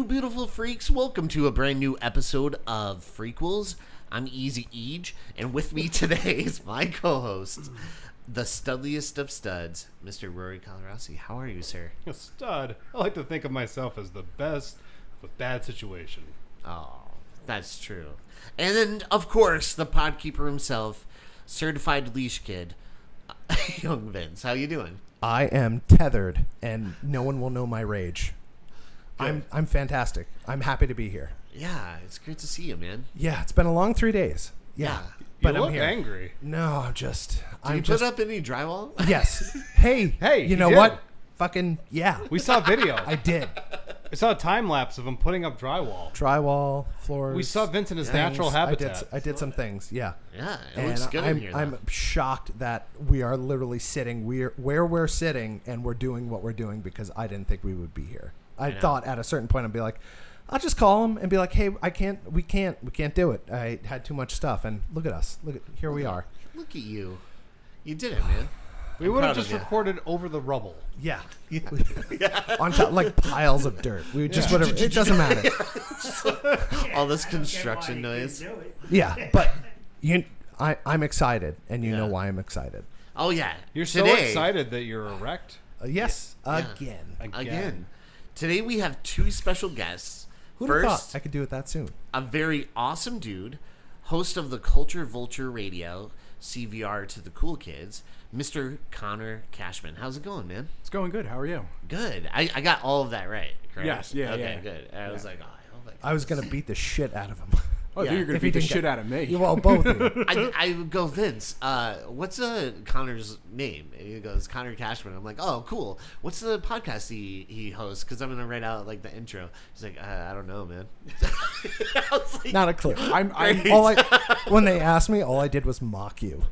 you beautiful freaks. Welcome to a brand new episode of Frequels. I'm Easy Eage, and with me today is my co-host, the studliest of studs, Mr. Rory Colorasi. How are you, sir? A stud. I like to think of myself as the best of a bad situation. Oh, that's true. And then, of course, the podkeeper himself, certified leash kid, young Vince. How you doing? I am tethered, and no one will know my rage. I'm fantastic. I'm happy to be here. Yeah, it's great to see you, man. Yeah, it's been a long 3 days. Yeah, but You I'm look here. angry. No, I'm just. Did you put up any drywall? Yes. Hey. Hey, You know did. what? Fucking yeah. We saw video. I did. I saw a time lapse of him putting up drywall. Drywall, floors. We saw Vince in his things. natural habitat. I did some things. Yeah. Yeah, it And looks good in here. I'm shocked that we are literally sitting where we're sitting and we're doing what we're doing because I didn't think we would be here. I thought at a certain point I'd be like, I'll just call him and be like, hey, we can't do it. I had too much stuff, and look at us. Here we are. Look at you. You did it, man. We would have just recorded over the rubble. Yeah. On top, like piles of dirt. We just whatever. It doesn't matter. All this construction noise. Yeah, but I'm excited, and you know why I'm excited. Oh, yeah. You're so excited that you're erect. Yes, Yeah. again. Today we have two special guests. Who'd have First, thought I could do it that soon? a very awesome dude, host of the Culture Vulture Radio, CVR to the cool kids, Mr. Connor Cashman. How's it going, man? It's going good. How are you? Good. I got all of that right, correct? Yes, yeah, Okay, yeah. good. I was like, oh, I hope I was gonna beat the shit out of him. Oh, Yeah. you're going If to he beat the didn't shit get- out of me. Well, both of you. I would go, Vince, what's Connor's name? And he goes, Connor Cashman. I'm like, oh, cool. What's the podcast he hosts? Because I'm going to write out, like, the intro. He's like, I don't know, man. I was like, Not a clue. Great. When they asked me, all I did was mock you.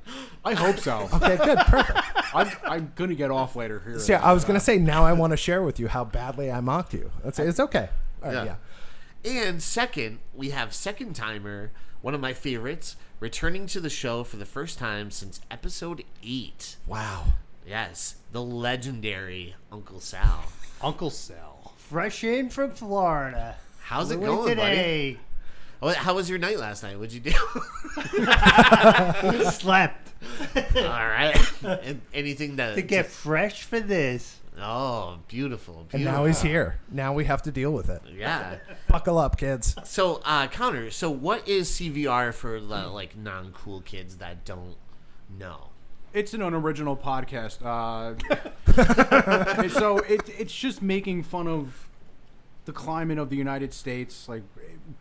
I hope so. Okay, good, perfect. I'm going to get off later here. See, I was gonna say now I want to share with you how badly I mocked you. It's okay. All right, Yeah. And second, we have second timer, one of my favorites, returning to the show for the first time since episode 8. Wow. Yes, the legendary Uncle Sal. Uncle Sal. Fresh in from Florida. How's it Flew going, today. buddy? How was your night last night? What'd you do? Slept All right. And anything to get fresh for this. Oh, beautiful. And now he's here. Now we have to deal with it. Yeah. Buckle up, kids. So, Connor, so what is CVR for the, like, non-cool kids that don't know? It's an unoriginal podcast. So it's just making fun of the climate of the United States, like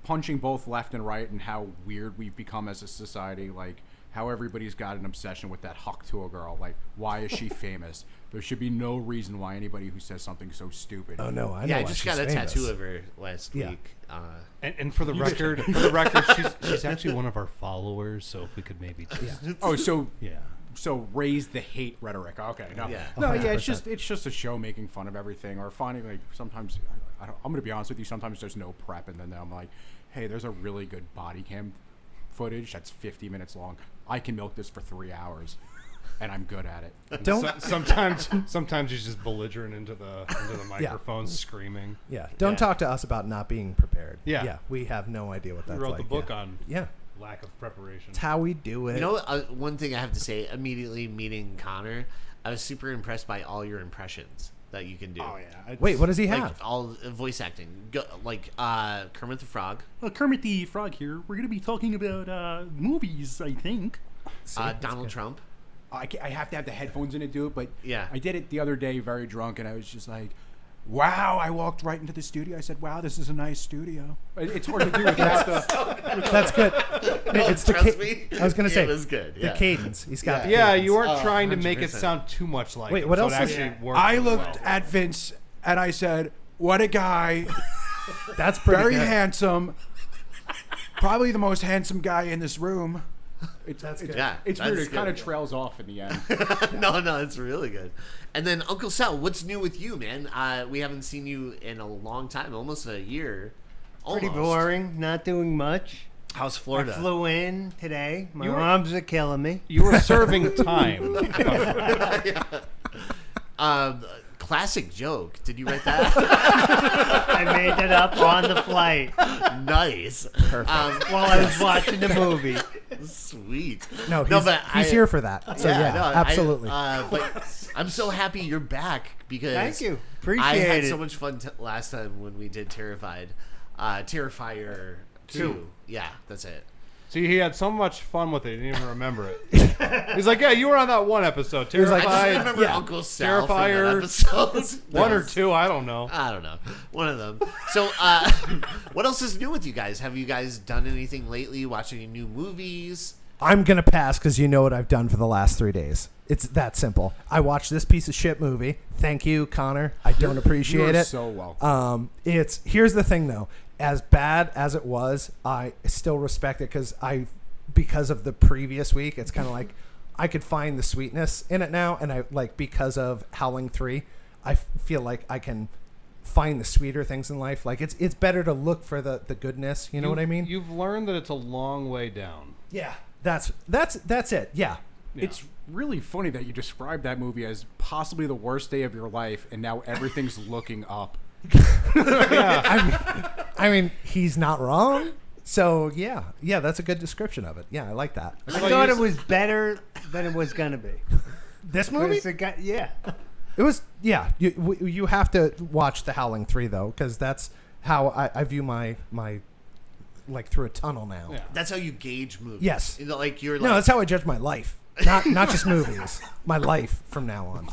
punching both left and right, and how weird we've become as a society. Like how everybody's got an obsession with that huck to a girl. Like, why is she famous? There should be no reason why anybody who says something so stupid. Oh no, I know. Yeah, I why just she's got a famous. tattoo of her last Yeah. week. And for the record, she's actually one of our followers. So if we could maybe just, Oh, so yeah. raise the hate rhetoric. Okay, no, Yeah. no, yeah, 100%. it's just a show making fun of everything, or finding like sometimes I'm gonna be honest with you. Sometimes there's no prep, and then I'm like, hey, there's a really good body cam footage that's 50 minutes long. I can milk this for 3 hours, and I'm good at it. Don't. Sometimes he's just belligerent into the microphone, screaming. Yeah. Don't talk to us about not being prepared. Yeah. Yeah. We have no idea what We that's wrote like. the book yeah. on Yeah. lack of preparation. It's how we do it. You know, one thing I have to say, immediately meeting Connor, I was super impressed by all your impressions that you can do. Oh yeah. Wait, what does he Like, have? all voice acting. Like, Kermit the Frog, Kermit the Frog here. We're going to be talking about movies, I think. See, that's Donald good. Trump. I have to have the headphones in to do it, but Yeah. I did it the other day very drunk, and I was just like, wow. I walked right into the studio. I said, wow, this is a nice studio. It's hard to do without the... That's good. It's the Trust me, I was gonna say it was good. the Yeah. cadence. He's got the Yeah, cadence. you weren't trying to make it 100%. sound too much like. Wait, him, what so else It is- actually worked. I really looked well. at Vince, and I said, what a guy. That's pretty Very good. handsome. Probably the most handsome guy in this room. That's good. Yeah, It's that's weird. It kind of good. trails off in the end. No, it's really good. And then Uncle Sal, what's new with you, man? We haven't seen you in a long time, almost a year. Pretty Almost. boring. Not doing much. How's I Florida? flew in today. My You were- arms are killing me. You were serving time. classic joke. Did you write that? I made that up on the flight Nice. Perfect. while I was watching the movie. Sweet. No, but he's here for that. So yeah, no, absolutely. But I'm so happy you're back because Thank you. Appreciate I had it. so much fun last time when we did Terrifier 2. Yeah, that's it. See, he had so much fun with it, he didn't even remember it. He's like, yeah, you were on that one episode. was like, I Terrified. just remember Uncle Sal from that Terrifier. episode. One or two, I don't know. I don't know. One of them. So, what else is new with you guys? Have you guys done anything lately? Watch any new movies? I'm going to pass because you know what I've done for the last 3 days. It's that simple. I watched this piece of shit movie. Thank you, Connor. I don't appreciate You're it. so welcome. Here's the thing, though. As bad as it was, I still respect it because of the previous week. It's kind of like I could find the sweetness in it now, and because of Howling 3, I feel like I can find the sweeter things in life. Like it's better to look for the goodness. You know what I mean? You've learned that it's a long way down. Yeah. That's it. Yeah. It's really funny that you described that movie as possibly the worst day of your life, and now everything's looking up. I mean, he's not wrong. So yeah, that's a good description of it. Yeah, I like that. I thought it was better than it was gonna be. This movie, Yeah. it was. Yeah, you have to watch The Howling 3 though, because that's how I view my like through a tunnel now. Yeah. That's how you gauge movies. Yes. You know, like you're No, like, that's how I judge my life. Not just movies. My life from now on.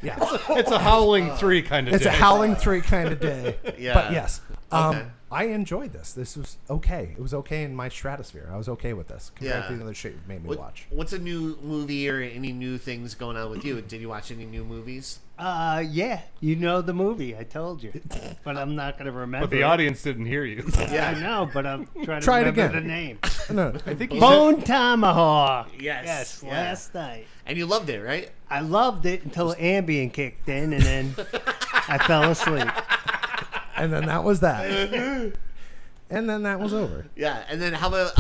Yeah, It's a Howling 3 kind of it's day. a Howling 3 kind of day. Yeah. But yes, Okay. I enjoyed this. This was okay. It was okay in my stratosphere. I was okay with this compared Yeah. to the other shit you've made me watch. What's a new movie or any new things going on with you? Did you watch any new movies? Yeah. You know the movie. I told you, but I'm not gonna remember. But the it. audience didn't hear you. I know, but I'm trying to Try it remember again. the name. No, I think Bone Tomahawk. Yes. Yes. Yeah. Last night. And you loved it, right? I loved it until Ambien kicked in, and then I fell asleep. and then that was that. And then that was over. Yeah. And then how about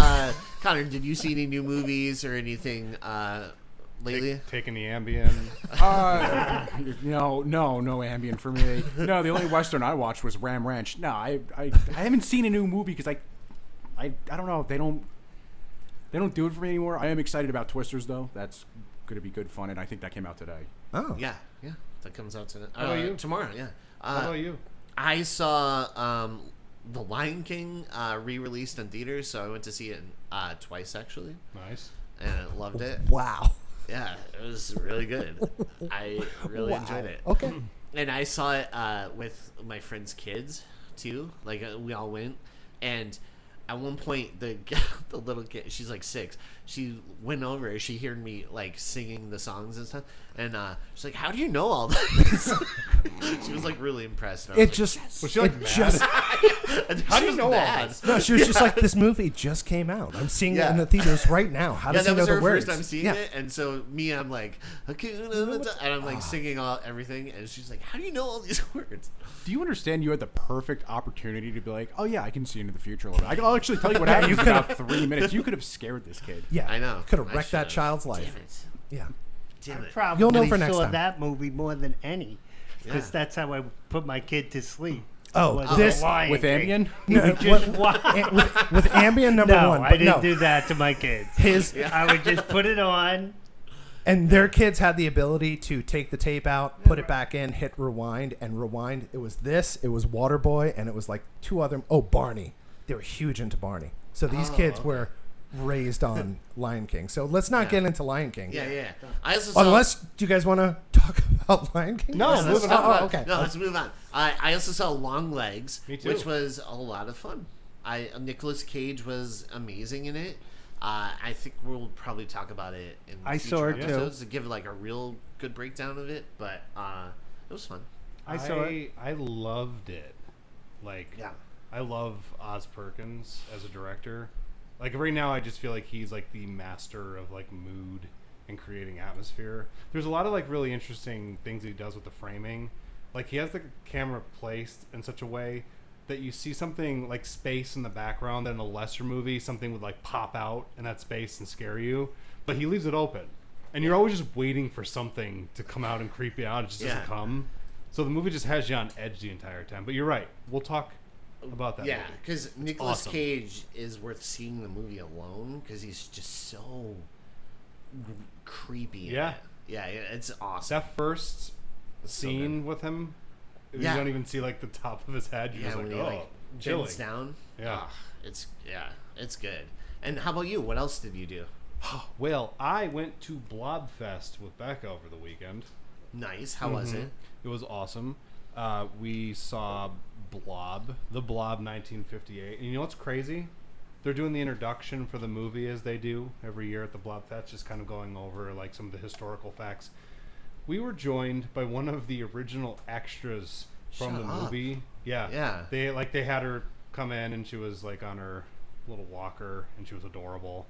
Connor? Did you see any new movies or anything lately? Taking the Ambien. no Ambien for me. No, the only Western I watched was Ram Ranch. No, I haven't seen a new movie because I don't know. They don't do it for me anymore. I am excited about Twisters though. That's going to be good fun, and I think that came out today. Oh. Yeah. That comes out tonight. How about you? Tomorrow. Yeah. How about you? I saw The Lion King re-released in theaters, so I went to see it twice actually, Nice. and I loved it. Wow. Yeah, it was really good. I really Wow. enjoyed it. Okay. And I saw it with my friend's kids too. Like we all went, and at one point the little kid, she's like 6. She went over. She heard me like singing the songs and stuff, and she's like, "How do you know all this?" She was like really impressed. And I was It like, just. Was she like it mad? just. How do you know all this? No, she was just like, this movie just came out. I'm seeing it Yeah. in the theaters right now. How Yeah, does that he know was the her words? first time seeing Yeah. it, and so I'm like, and I'm like singing everything, and she's like, "How do you know all these words?" Do you understand? You had the perfect opportunity to be like, "Oh yeah, I can see into the future a little bit. I'll actually tell you what happens in about 3 minutes." You could have scared this kid. Yeah, I know. Could have I wrecked that should've. child's life. Damn it. Yeah. Damn it. Probably You'll know for next saw time. that movie more than any, because Yeah. that's how I put my kid to sleep. Oh, was this The Lion With King. Ambien? no, Just with, watch. with Ambien number No, one. I but didn't no, do that to my kids. his I would just put it on. and their kids had the ability to take the tape out, put it back in, hit rewind, and rewind. It was this, it was Waterboy, and it was like 2 other. Oh, Barney. They were huge into Barney. So these kids were raised on Lion King. So let's not get into Lion King. Yeah. I also saw. Unless, do you guys want to talk about Lion King? No, let's moving talk on. about- okay. No, let's move on. I also saw Long Legs, Me too. which was a lot of fun. Nicolas Cage was amazing in it. I think we'll probably talk about it in I future saw it, too. episodes to give like a real good breakdown of it. But it was fun. I saw it. I loved it. Like, Yeah. I love Oz Perkins as a director. Like right now, I just feel like he's like the master of like mood and creating atmosphere. There's a lot of like really interesting things that he does with the framing. Like he has the camera placed in such a way that you see something like space in the background that in a lesser movie something would like pop out in that space and scare you, but he leaves it open and you're always just waiting for something to come out and creep you out. It just doesn't come. So the movie just has you on edge the entire time. But you're right. We'll talk about that. Yeah, movie. because Nicolas awesome. Cage is worth seeing the movie alone because he's just so creepy. in Yeah. it. Yeah, it's awesome. That first It's so scene with him, you Yeah. don't even see like the top of his head. You're Yeah, just when like, he oh, like chilling. bends down. Yeah. It's good. And how about you? What else did you do? Well, I went to Blobfest with Becca over the weekend. Nice. How was it? It was awesome. We saw the Blob 1958. And you know what's crazy? They're doing the introduction for the movie as they do every year at the Blobfest, just kind of going over like some of the historical facts. We were joined by one of the original extras from Shut the up. movie. Yeah. Yeah. They had her come in and she was like on her little walker and she was adorable.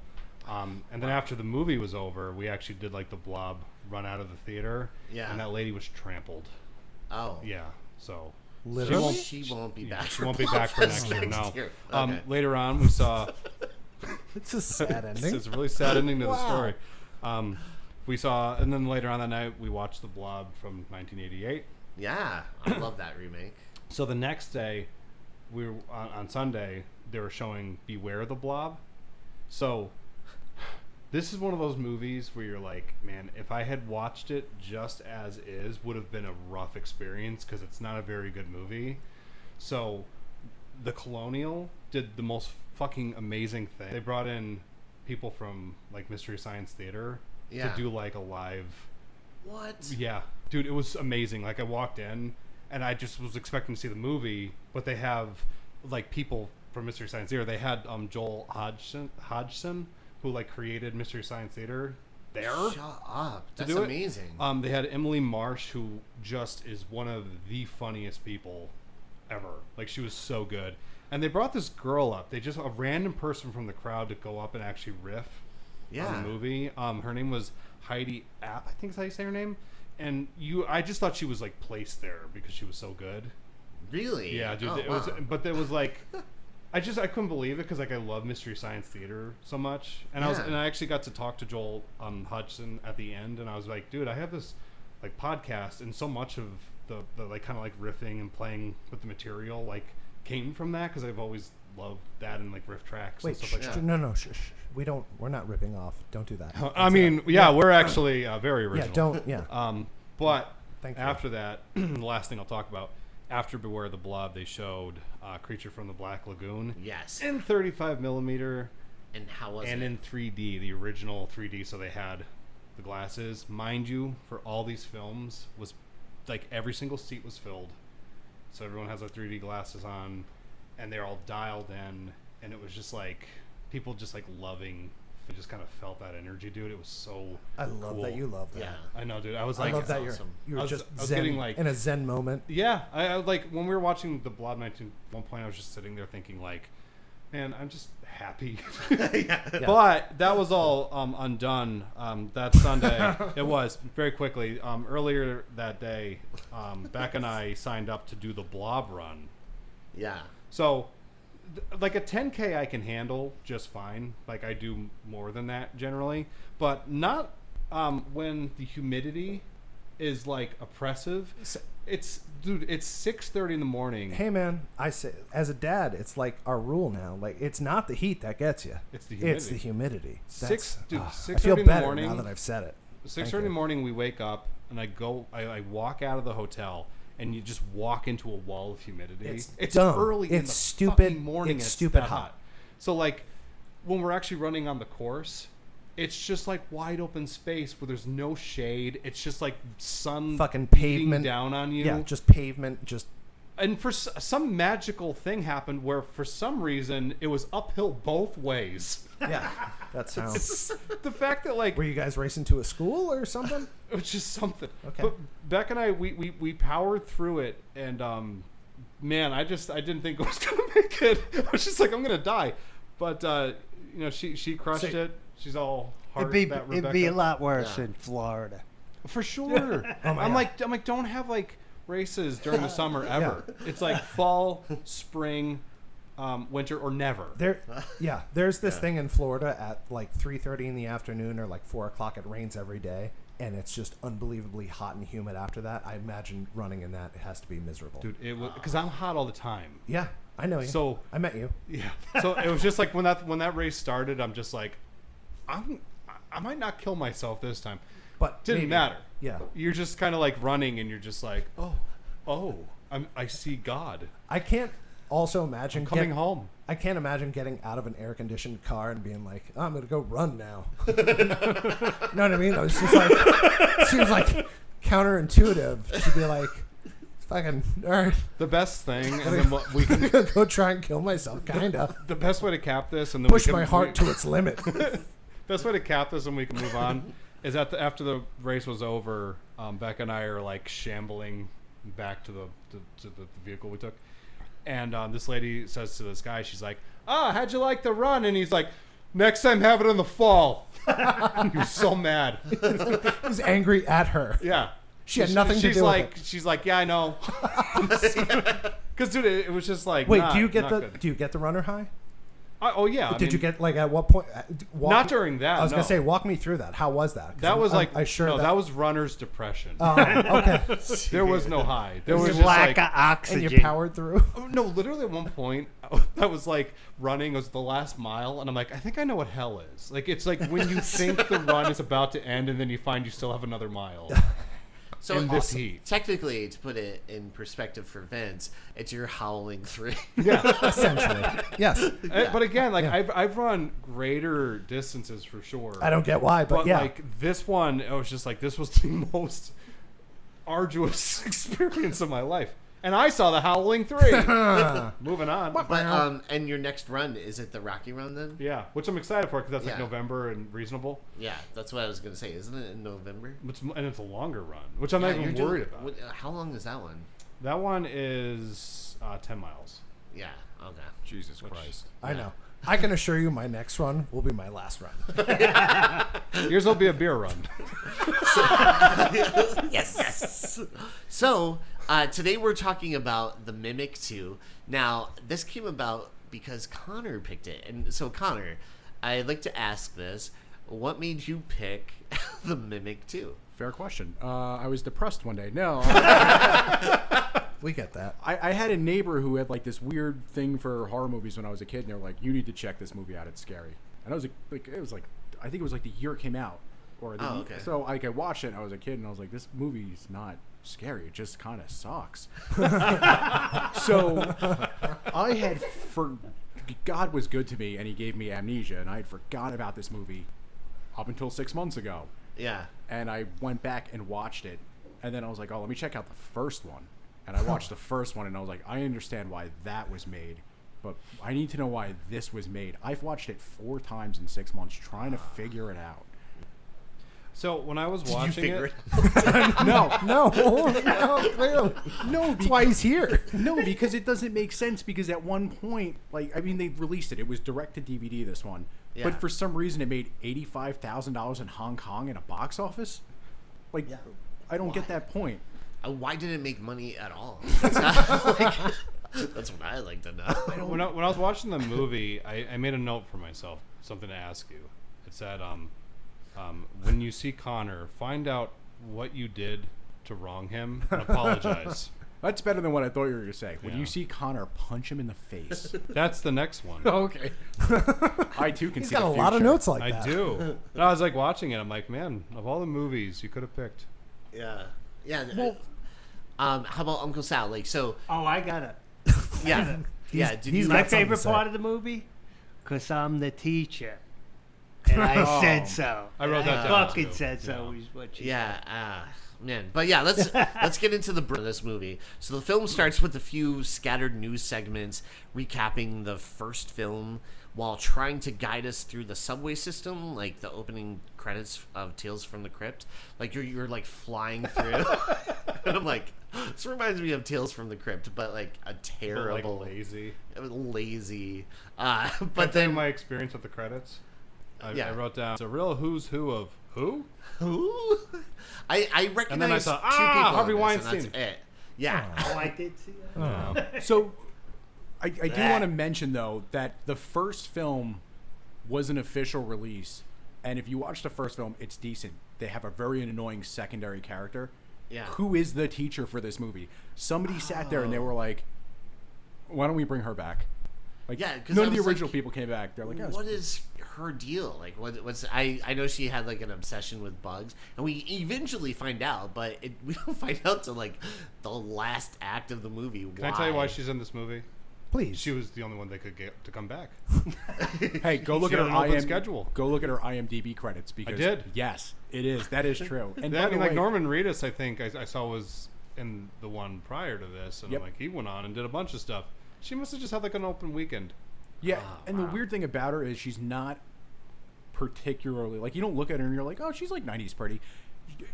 And then after the movie was over, we actually did like the Blob run out of the theater. Yeah. And that lady was trampled. Oh. Yeah. So Literally? She won't be back. she won't be back for Blobfest next year. No. Okay. Later on, we saw. It's a sad ending. It's a really sad ending to the Wow. story. We saw, and then later on that night, we watched The Blob from 1988. Yeah, I love that remake. So the next day, we were on Sunday. They were showing Beware the Blob. So this is one of those movies where you're like, man, if I had watched it just as is, would have been a rough experience because it's not a very good movie. So the Colonial did the most fucking amazing thing. They brought in people from like Mystery Science Theater Yeah. to do like a live. What? Yeah, dude, it was amazing. Like I walked in and I just was expecting to see the movie, but they have like people from Mystery Science Theater. They had Joel Hodgson, who like created Mystery Science Theater there. Shut up. to That's do it. amazing. They had Emily Marsh, who just is one of the funniest people ever. Like she was so good. And they brought this girl up. They just a random person from the crowd to go up and actually riff Yeah. on the movie. Her name was Heidi App, I think is how you say her name. And I just thought she was like placed there because she was so good. Really? Yeah, dude. Oh, It was, wow. but it was like, I couldn't believe it because like I love Mystery Science Theater so much, and Yeah. I actually got to talk to Joel Hodgson at the end, and I was like, dude, I have this like podcast, and so much of the like kind of like riffing and playing with the material like came from that because I've always loved that and like riff tracks Wait, and stuff like that. no, shh. We're not ripping off. Don't do that. I mean, yeah, we're actually very original. Yeah, don't. Yeah. But Thank you. after that, the last thing I'll talk about, after Beware the Blob, they showed Creature from the Black Lagoon Yes. in 35 millimeter And how was and it? in 3D, the original 3D. So they had the glasses. Mind you, for all these films, was like every single seat was filled. So everyone has their 3D glasses on, and they're all dialed in, and it was just like people just like loving. I just kind of felt that energy, dude. It was so. I love cool. that you love that. Yeah. I know, dude. I was I like, love that awesome. you I were was- just I was zen, getting, like- in a zen moment. yeah. I like when we were watching the Blob 19. At one point, I was just sitting there thinking, like, man, I'm just happy. Yeah. But that was all undone that Sunday. It was very quickly. Earlier that day, Beck and I signed up to do the Blob run. Yeah. So, like a 10K I can handle just fine. Like I do more than that generally, but not when the humidity is like oppressive. It's 6:30 in the morning. Hey man, I say as a dad, it's like our rule now. Like it's not the heat that gets you. It's the It's the humidity. humidity. I 6:30 feel in the better morning. now that I've said it. 6:30 in the morning, we wake up and I walk out of the hotel. And you just walk into a wall of humidity. It's dumb. early in It's the stupid. fucking morning. It's and stupid that hot. So like, when we're actually running on the course, it's just like wide open space where there's no shade. It's just like sun Fucking beating pavement down on you. Yeah, just pavement. Just And for some magical thing happened where for some reason it was uphill both ways. yeah. That sounds. The fact that like Were you guys racing to a school or something? it was just something. Okay. But Beck and I, we powered through it, and man, I didn't think I was gonna make it. I was just like, I'm gonna die. But she crushed So- it. She's all hard. It'd be a Rebecca. lot worse Yeah. in Florida. For sure. Oh my I'm God. like, don't have like races during the summer ever. It's like fall, spring, winter or never. There's this thing in Florida at like 3:30 in the afternoon or like 4 o'clock. It rains every day, and it's just unbelievably hot and humid after that. I imagine running in that, it has to be miserable. Dude, it was because I'm hot all the time. Yeah, I know you. So I met you. Yeah. So it was just like when that race started, I'm just like, I might not kill myself this time, But didn't maybe. matter. Yeah. You're just kind of like running, and you're just like, I see God. I can't also imagine coming home. I can't imagine getting out of an air-conditioned car and being like, oh, I'm going to go run now. You know what I mean? It's just like, it seems like counterintuitive to be like, fucking, all right. The best thing, and then we can go try and kill myself, kind of. The best way to cap this, and then push my heart to its limit. Best way to cap this, and we can move on, is after the race was over, Becca and I are like shambling back to the vehicle we took. And this lady says to this guy, she's like, how'd you like the run? And he's like, next time have it in the fall. He was so mad. He's angry at her. Yeah. She had nothing to do with it. She's like, yeah, I know. Because, dude, it was just like, wait, do you get the runner high? Oh, yeah. Did you get, like, at what point? Not during that, I was going to say, walk me through that. How was that? That was that was runner's depression. Oh, okay. There was no high. There was just lack of oxygen. And you powered through? Oh, no, literally at one point, I was like running. It was the last mile, and I'm like, I think I know what hell is. Like, it's like when you think the run is about to end, and then you find you still have another mile. So in this heat. Technically, to put it in perspective for Vince, it's your howling 3. Yeah, essentially. Yes. But again, like I've run greater distances for sure. I don't get why, but yeah. Like this one, it was just like this was the most arduous experience of my life. And I saw the Howling 3. Moving on. But and your next run, is it the Rocky Run then? Yeah, which I'm excited for because that's like November and reasonable. Yeah, that's what I was going to say. Isn't it in November? And it's a longer run, which I'm not even worried about. How long is that one? That one is 10 miles. Yeah, okay. Jesus Christ. I know. I can assure you my next run will be my last run. Yours will be a beer run. Yes. So, today we're talking about The Mimic 2. Now, this came about because Connor picked it. And so, Connor, I'd like to ask this. What made you pick The Mimic 2? Fair question. I was depressed one day. No. We get that. I had a neighbor who had like this weird thing for horror movies when I was a kid, and they were like, "You need to check this movie out. It's scary." And I was like, it was like, I think it was like the year it came out, or the okay. So like I watched it. And I was a kid, and I was like, "This movie's not scary. It just kind of sucks." So I had God was good to me, and He gave me amnesia, and I had forgot about this movie up until 6 months ago. Yeah. And I went back and watched it, and then I was like, "Oh, let me check out the first one." And I watched the first one, and I was like, I understand why that was made, but I need to know why this was made. I've watched it 4 times in 6 months trying to figure it out. So when I was watching it, No, clearly. No, That's why he's here. No, because it doesn't make sense. Because at one point, like, I mean, they released it. It was direct to DVD. This one, Yeah. but for some reason, it made $85,000 in Hong Kong in a box office. Like, I don't get that point. Why didn't it make money at all? That's what I like to know. when I was watching the movie, I made a note for myself, something to ask you. It said, when you see Connor, find out what you did to wrong him and apologize. That's better than what I thought you were going to say. When Yeah. you see Connor, punch him in the face. That's the next one. Okay. I too can He's see got the a lot of future. notes like I that. do. And I was like watching it. I'm like, man, of all the movies you could have picked. Yeah. Well, how about Uncle Sal? Like, so. Oh, I got it. Yeah. Yeah. Did he's you? My got something to favorite say. part of the movie? Because I'm the teacher. And I said so. I wrote that I down, fucking too. said so. Yeah. Is what she Yeah, man. But yeah, let's get into the of this movie. So the film starts with a few scattered news segments recapping the first film while trying to guide us through the subway system, like the opening credits of Tales from the Crypt. Like you're like flying through. And I'm like, this reminds me of Tales from the Crypt, but like a terrible, lazy. lazy. But But then then my experience with the credits, Yeah. I wrote down it's a real who's who of who. who? I recognize And then I saw, two people Harvey in this, and Weinstein. that's it. Yeah. Oh, I did see that. So I do want to mention, though, that the first film was an official release. And if you watch the first film, it's decent. They have a very annoying secondary character. Yeah. Who is the teacher for this movie? Somebody sat there and they were like, why don't we bring her back? Like, Yeah, 'cause none I of the was original like, people came back. They're like, yeah, what is her deal? Like, what's I know she had like an obsession with bugs, and we eventually find out, but we don't find out till like the last act of the movie. Can I tell you why she's in this movie? Please. She was the only one they could get to come back. hey, go look She at her had an open schedule. Go look at her IMDb credits because did. Yes, it is. That is true. And Yeah, by I mean, the like way, Norman Reedus, I think I saw was in the one prior to this, and Yep. I'm like, he went on and did a bunch of stuff. She must have just had like an open weekend. yeah, and the weird thing about her is she's not particularly like, you don't look at her and you're like, oh, she's like 90s pretty.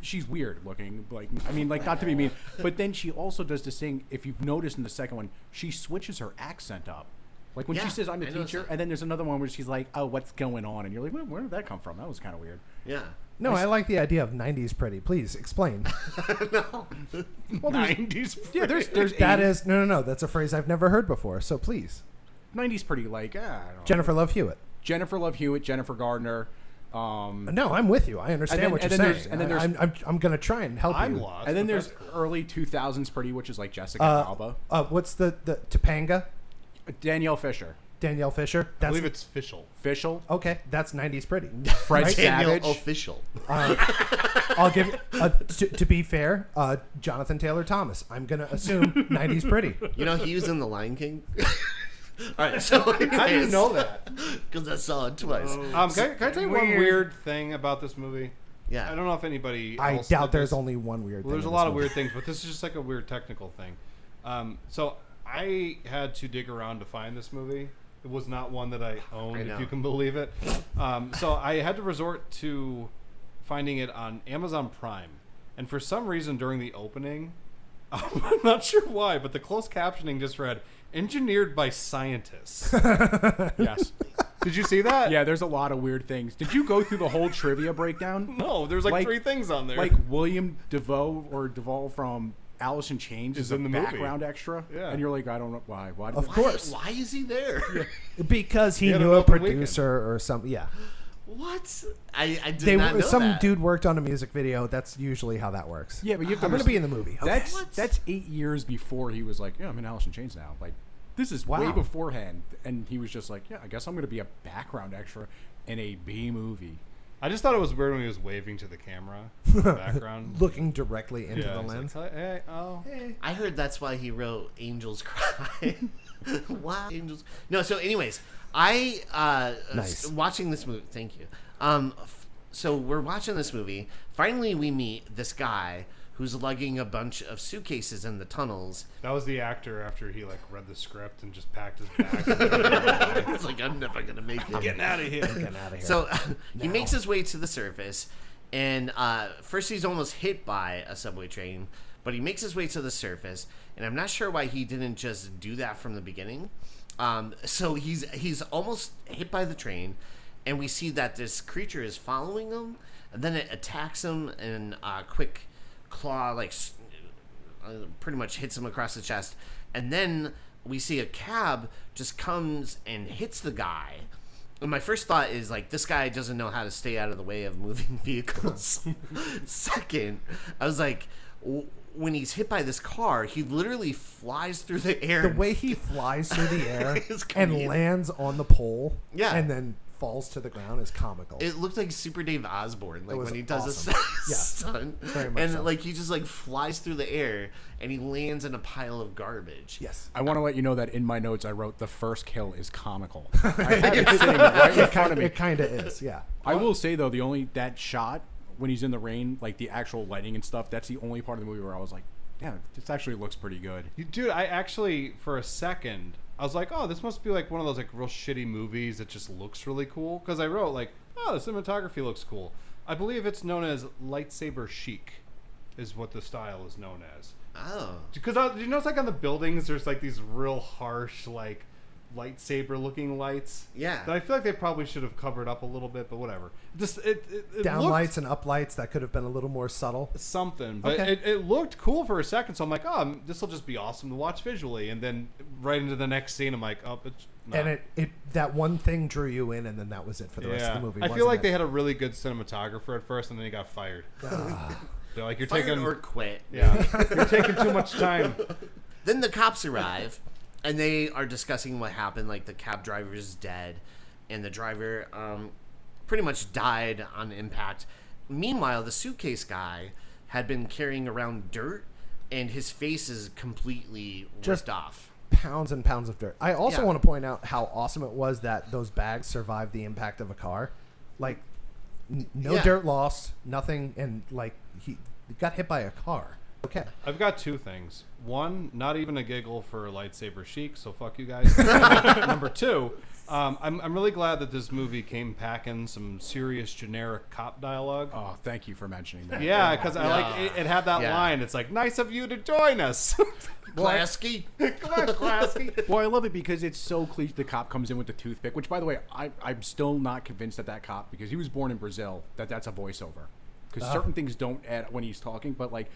She's weird looking, like, I mean, like, not to be mean, but then she also does this thing. If you've noticed in the second one, she switches her accent up. Like when she Yeah, says I'm the I noticed teacher, that. and then there's another one where she's like, oh, what's going on? And you're like, where did that come from? That was kind of weird. Yeah. No, I like the idea of 90s pretty. Please explain. Well, there's 90s. yeah, there's That 80s, is no. That's a phrase I've never heard before. So please, 90s pretty, like, I don't know. Jennifer Love Hewitt. Jennifer Love Hewitt, Jennifer Gardner. No, I'm with you. I understand what you're and then saying. and then there's- I'm gonna try and help I'm you. lost. And then but there's that's cool. early 2000s pretty, which is like Jessica Alba. What's the Topanga? Danielle Fisher. Danielle Fisher. I That's believe it's official. Fischel. okay. That's 90s pretty. Fred Right? Daniel Savage. official. I'll give. To be fair, Jonathan Taylor Thomas. I'm gonna assume 90s pretty. You know, he was in The Lion King. All right, so How do you know that? Because I saw it twice. Can I tell you one weird thing about this movie? Yeah. I don't know if anybody I else doubt did there's this. only one weird. Well, thing there's a in lot this of movie. weird things, but this is just like a weird technical thing. So I had to dig around to find this movie. It was not one that I owned, I know. if you can believe it. So I had to resort to finding it on Amazon Prime. And for some reason during the opening, I'm not sure why, but the closed captioning just read, "Engineered by scientists." Yes. Did you see that? Yeah, there's a lot of weird things. Did you go through the whole trivia breakdown? No, there's like 3 things on there. Like William Duvall from Alice in Chains Is is a in the movie. background extra. Yeah. And you're like, I don't know why. Why? Of course, Why is he there? because he had knew an a open producer or something. Yeah, What? I did not know some that. dude worked on a music video. That's usually how that works. Yeah, but you have to I'm gonna be in the movie. Okay. That's 8 years before he was like, yeah, I'm in Alice in Chains now. Like, this is way Wow. beforehand, and he was just like, yeah, I guess I'm gonna be a background extra in a B movie. I just thought it was weird when he was waving to the camera in the background. looking directly into the he's lens. Like, hey, oh. I heard that's why he wrote Angels Cry. Wow, Angels. No, so anyways, I Nice. watching this movie. Thank you. So we're watching this movie. Finally, we meet this guy who's lugging a bunch of suitcases in the tunnels. That was the actor after he like read the script and just packed his bag. It's like, I'm never gonna make it. Getting out of here. Get out of here. So he makes his way to the surface, and first he's almost hit by a subway train, but he makes his way to the surface, and I'm not sure why he didn't just do that from the beginning. So he's almost hit by the train, and we see that this creature is following him, and then it attacks him, and quick claw pretty much hits him across the chest, and then we see a cab just comes and hits the guy. And my first thought is like, this guy doesn't know how to stay out of the way of moving vehicles. Second, I was like, when he's hit by this car, he literally flies through the air. the way he flies through the air It's and comedic. lands on the pole, Yeah. and then falls to the ground is comical. It looked like Super Dave Osborne, like was when he does awesome. a Yeah, stunt, very much and so. like he just like flies through the air and he lands in a pile of garbage. Yes. I want to let you know that in my notes I wrote the first kill is comical. I have it sitting right in front of me. It kind of is, yeah. I will say though, that shot when he's in the rain, like the actual lighting and stuff, that's the only part of the movie where I was like, yeah, this actually looks pretty good. Dude, I actually, for a second, I was like, oh, this must be like one of those like real shitty movies that just looks really cool. Because I wrote like, oh, the cinematography looks cool. I believe it's known as lightsaber chic, is what the style is known as. Oh, Because you know, it's like on the buildings, there's like these real harsh like lightsaber-looking lights. Yeah. That I feel like they probably should have covered up a little bit, but whatever. Just it Down looked lights and up lights that could have been a little more subtle. something, but Okay. it looked cool for a second. So I'm like, oh, this will just be awesome to watch visually. And then right into the next scene, I'm like, oh, it's not. And it that one thing drew you in, and then that was it for the rest of the movie. I feel wasn't like it? they had a really good cinematographer at first, and then he got fired. They're like, you're Fired taking or quit. yeah, you're taking too much time. Then the cops arrive, and they are discussing what happened. Like, the cab driver is dead, and the driver pretty much died on impact. Meanwhile, the suitcase guy had been carrying around dirt, and his face is completely Just ripped off. pounds and pounds of dirt. I also Yeah. want to point out how awesome it was that those bags survived the impact of a car. Like, no Yeah. dirt loss, nothing, and like he got hit by a car. Okay. I've got two things. One, not even a giggle for lightsaber chic, so fuck you guys. Number two, I'm really glad that this movie came packing some serious generic cop dialogue. Oh, thank you for mentioning that. Yeah, because I like it had that Yeah. line. It's like, nice of you to join us. Klasky. Come on, classy. Well, I love it because it's so cliche. The cop comes in with the toothpick, which, by the way, I'm still not convinced that cop, because he was born in Brazil, that's a voiceover. Because certain things don't add when he's talking, but like,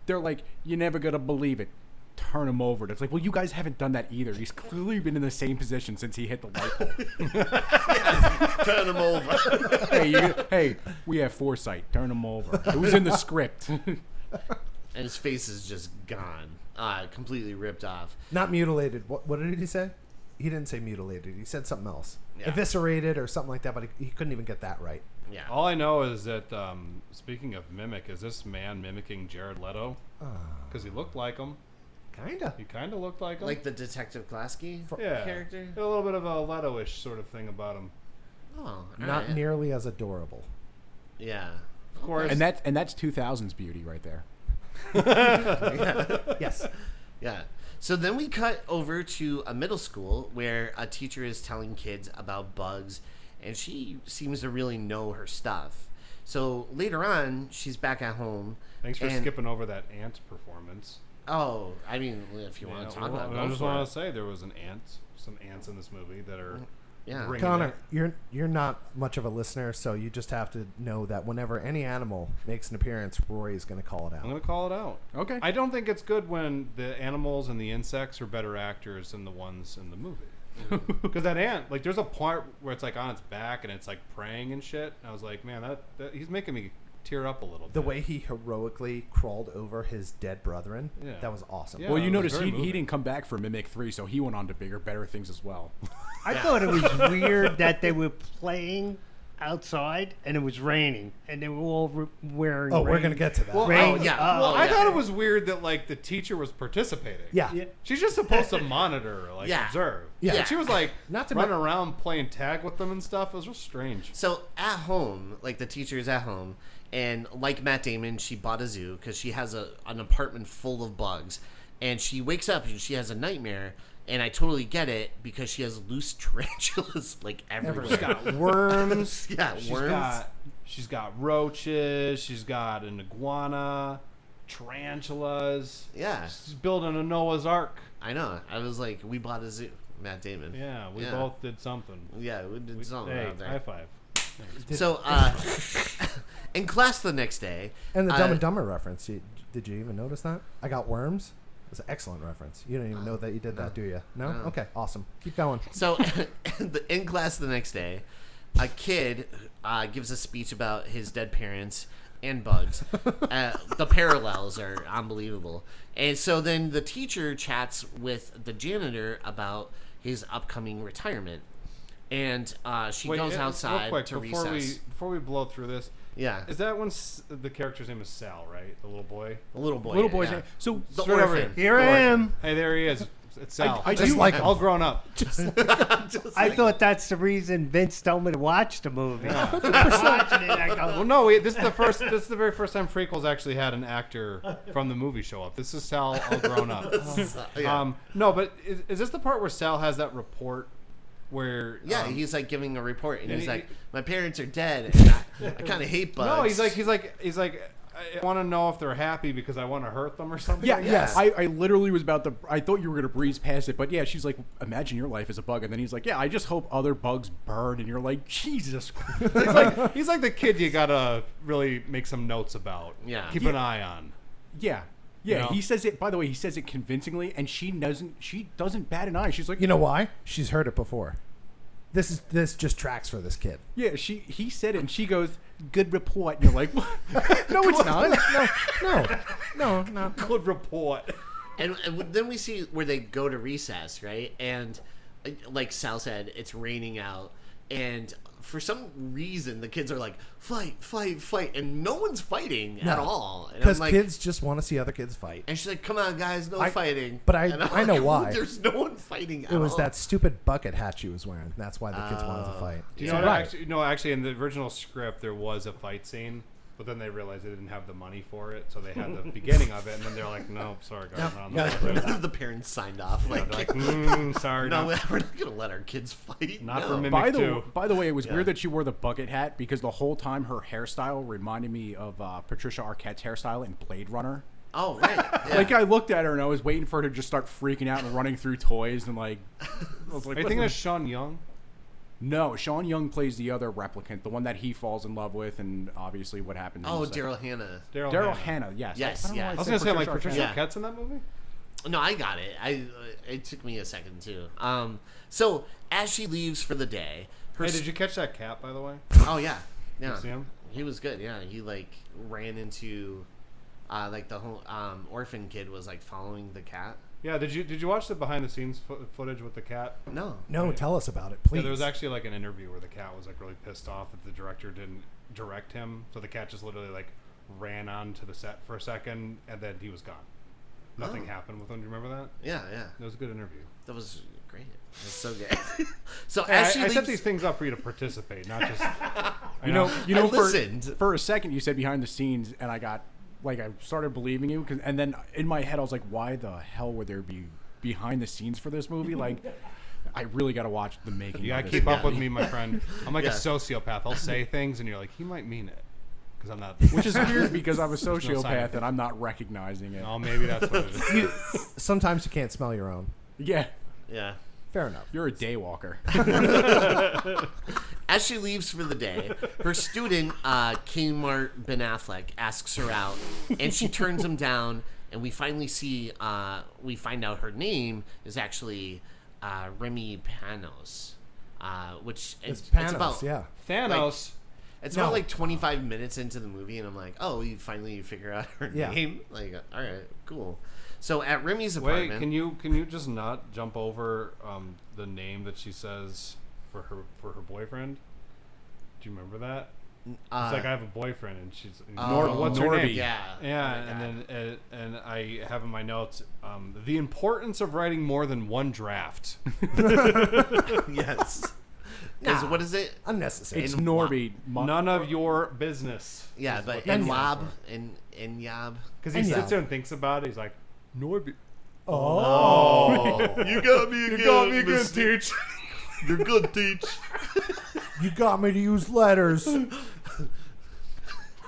they're like, you're never gonna believe it. Turn him over. It's like, well, you guys haven't done that either. He's clearly been in the same position since he hit the light bulb. Turn him over. hey, we have foresight. Turn him over. It was in the script. And his face is just gone. Completely ripped off. Not mutilated. What did he say? He didn't say mutilated. He said something else. Yeah. Eviscerated or something like that, but he couldn't even get that right. Yeah. All I know is that, speaking of mimic, is this man mimicking Jared Leto? Because he looked like him. Kinda. He kind of looked like him. Like the Detective Klasky yeah. character? A little bit of a Leto-ish sort of thing about him. Oh, all Not right. nearly as adorable. Yeah. Of course. And that's 2000's beauty right there. Yes. Yeah. So then we cut over to a middle school where a teacher is telling kids about bugs, and she seems to really know her stuff. So later on, she's back at home. Thanks for and- skipping over that ant performance. Oh, I mean, if you want Yeah, to talk well, about it, I go just for want it. to say there was some ants in this movie that are Yeah. bringing Connor, it. you're not much of a listener, so you just have to know that whenever any animal makes an appearance, Roy is going to call it I'm out. going to call it out. Okay. I don't think it's good when the animals and the insects are better actors than the ones in the movie. Because that ant, like, there's a part where it's like on its back and it's like praying and shit. And I was like, man, that he's making me tear up a little bit. The way he heroically crawled over his dead brethren, Yeah. that was awesome. Yeah. Well, it you was notice very he moving. didn't come back for Mimic 3, so he went on to bigger, better things as well. I thought it was weird that they were playing outside and it was raining and they were all wearing. Oh, we're rain- going to get to that. Well, rain. yeah. Well, Oh, I yeah. thought it was weird that, like, the teacher was participating. Yeah. Yeah. She's just supposed to monitor, like, Yeah. observe. Yeah. And she was, like, Not to running around playing tag with them and stuff. It was real strange. So at home, like the teacher is at home, and like Matt Damon, she bought a zoo because she has an apartment full of bugs, and she wakes up and she has a nightmare, and I totally get it because she has loose tarantulas like everywhere. She's got worms. Yeah, worms. She's got roaches. She's got an iguana, tarantulas. Yeah, She's building a Noah's Ark. I know. I was like, we bought a zoo, Matt Damon. Yeah, we both did something. Yeah, we did something Hey, out there. high five. So, in class the next day, And the Dumb and Dumber reference. Did you even notice that? I got worms. It's an excellent reference. You don't even know that you did that, do you? No? No. Okay, awesome. Keep going. So, in class the next day, a kid gives a speech about his dead parents and bugs. The parallels are unbelievable. And so then the teacher chats with the janitor about his upcoming retirement. And she goes outside real quick, to before recess. before we blow through this. Yeah, Is that when the character's name is Sal, right? The little boy. a little boy. Little boy's yeah. name. So The Straight over orphan. Here I am. Hey, there he is. It's Sal. I Just do- like him. all grown up. I thought that's the reason Vince told me to watch the movie. Watching it, I go, Well, no, this is the first. This is the very first time prequels actually had an actor from the movie show up. This is Sal all grown up. Yeah. No, but is this the part where Sal has that report where? Yeah, he's like giving a report, and and he's he- like, "My parents are dead, and I kind of hate bugs." No, he's like, I want to know if they're happy because I want to hurt them or something. Yeah, Yes. I literally was about to. I thought you were gonna breeze past it, but yeah, she's like, imagine your life as a bug, and then he's like, yeah, I just hope other bugs burn, and you're like, Jesus Christ. He's like the kid you gotta really make some notes about. Yeah. Keep an eye on. Yeah. You Yeah, know? he says it. By the way, he says it convincingly, and she doesn't bat an eye. She's like, You know why? She's heard it before. This just tracks for this kid. yeah. He said it, and she goes, "Good report." And you're like, what? No, it's not. No. Good report. And then we see where they go to recess, right? And like Sal said, it's raining out, and for some reason the kids are like, fight, and no one's fighting at all. And Because I'm like, kids just want to see other kids fight. and she's like, "Come on, guys, no fighting." but And I'm I know like, why. There's no one fighting. It was that stupid bucket hat she was wearing. That's why the kids wanted to fight. Do you know what actually, in the original script, there was a fight scene, but then they realized they didn't have the money for it, so they had the beginning of it, and then they're like, "No, sorry, guys, we're on the None of the parents signed off. Like, sorry, no, no, we're not gonna let our kids fight. not no. for Mimic By 2. the way, it was Yeah. weird that she wore the bucket hat because the whole time her hairstyle reminded me of Patricia Arquette's hairstyle in Blade Runner. Oh right. Yeah. Like I looked at her and I was waiting for her to just start freaking out and running through toys and like. I was like, Are you thinking of Sean Young? No, Sean Young plays the other replicant, the one that he falls in love with, and obviously what happened. Oh, Daryl Hannah. Daryl Hannah, yes. Yes, I don't know why yes. I was said gonna say like Patricia Patricia Yeah. Arquette's in that movie. No, I got it. It took me a second too. So as she leaves for the day, Hey, did you catch that cat, by the way? Oh yeah, yeah. You see him? He was good. Yeah, he like ran into, like the whole orphan kid was like following the cat. Yeah. Did you watch the behind the scenes footage with the cat? No. No, tell us about it, please. Yeah, there was actually like an interview where the cat was like really pissed off that the director didn't direct him, so the cat just literally like ran onto the set for a second and then he was gone. Nothing happened with him. Do you remember that? Yeah, yeah. It was a good interview. That was great. It was so good. So Hey, as she I leaves, set these things up for you to participate, not just. You know, I listened. for a second you said behind the scenes, and I got like I started believing you, and then in my head I was like, why the hell would there be behind the scenes for this movie? Like, I really got to watch the making. You of gotta this keep up movie. with me, my friend. I'm like Yeah. a sociopath. I'll say things and you're like, he might mean it, because I'm not. Which is weird because I'm a There's no sociopath scientific- and I'm not recognizing it. Oh, maybe that's what it is. Sometimes you can't smell your own. Yeah, yeah. Fair enough. you're a daywalker. As she leaves for the day, her student, Kmart Ben Affleck, asks her out, and she turns him down. And we finally we find out her name is actually Remy Panos, which It's it's Panos, about yeah. Thanos. it's No. about like 25 minutes into the movie, and I'm like, oh, you finally figure out her Yeah. name. Like, all right, cool. So at Remy's Wait, apartment, can you just not jump over the name that she says for her boyfriend? Do you remember that? It's like I have a boyfriend, and she's what's her Norby. name? Yeah. Yeah, Oh my and then and I have in my notes the importance of writing more than one draft. yes. Because what is it? Unnecessary. It's In Norby. None of your business. Yeah, is but what they stand Enlab for. and Yab. Because he Enyab. sits there and thinks about it. He's like, Norby. Oh, you got me again. You got me again, Mr. Teach. You're good, Teach. You got me to use letters.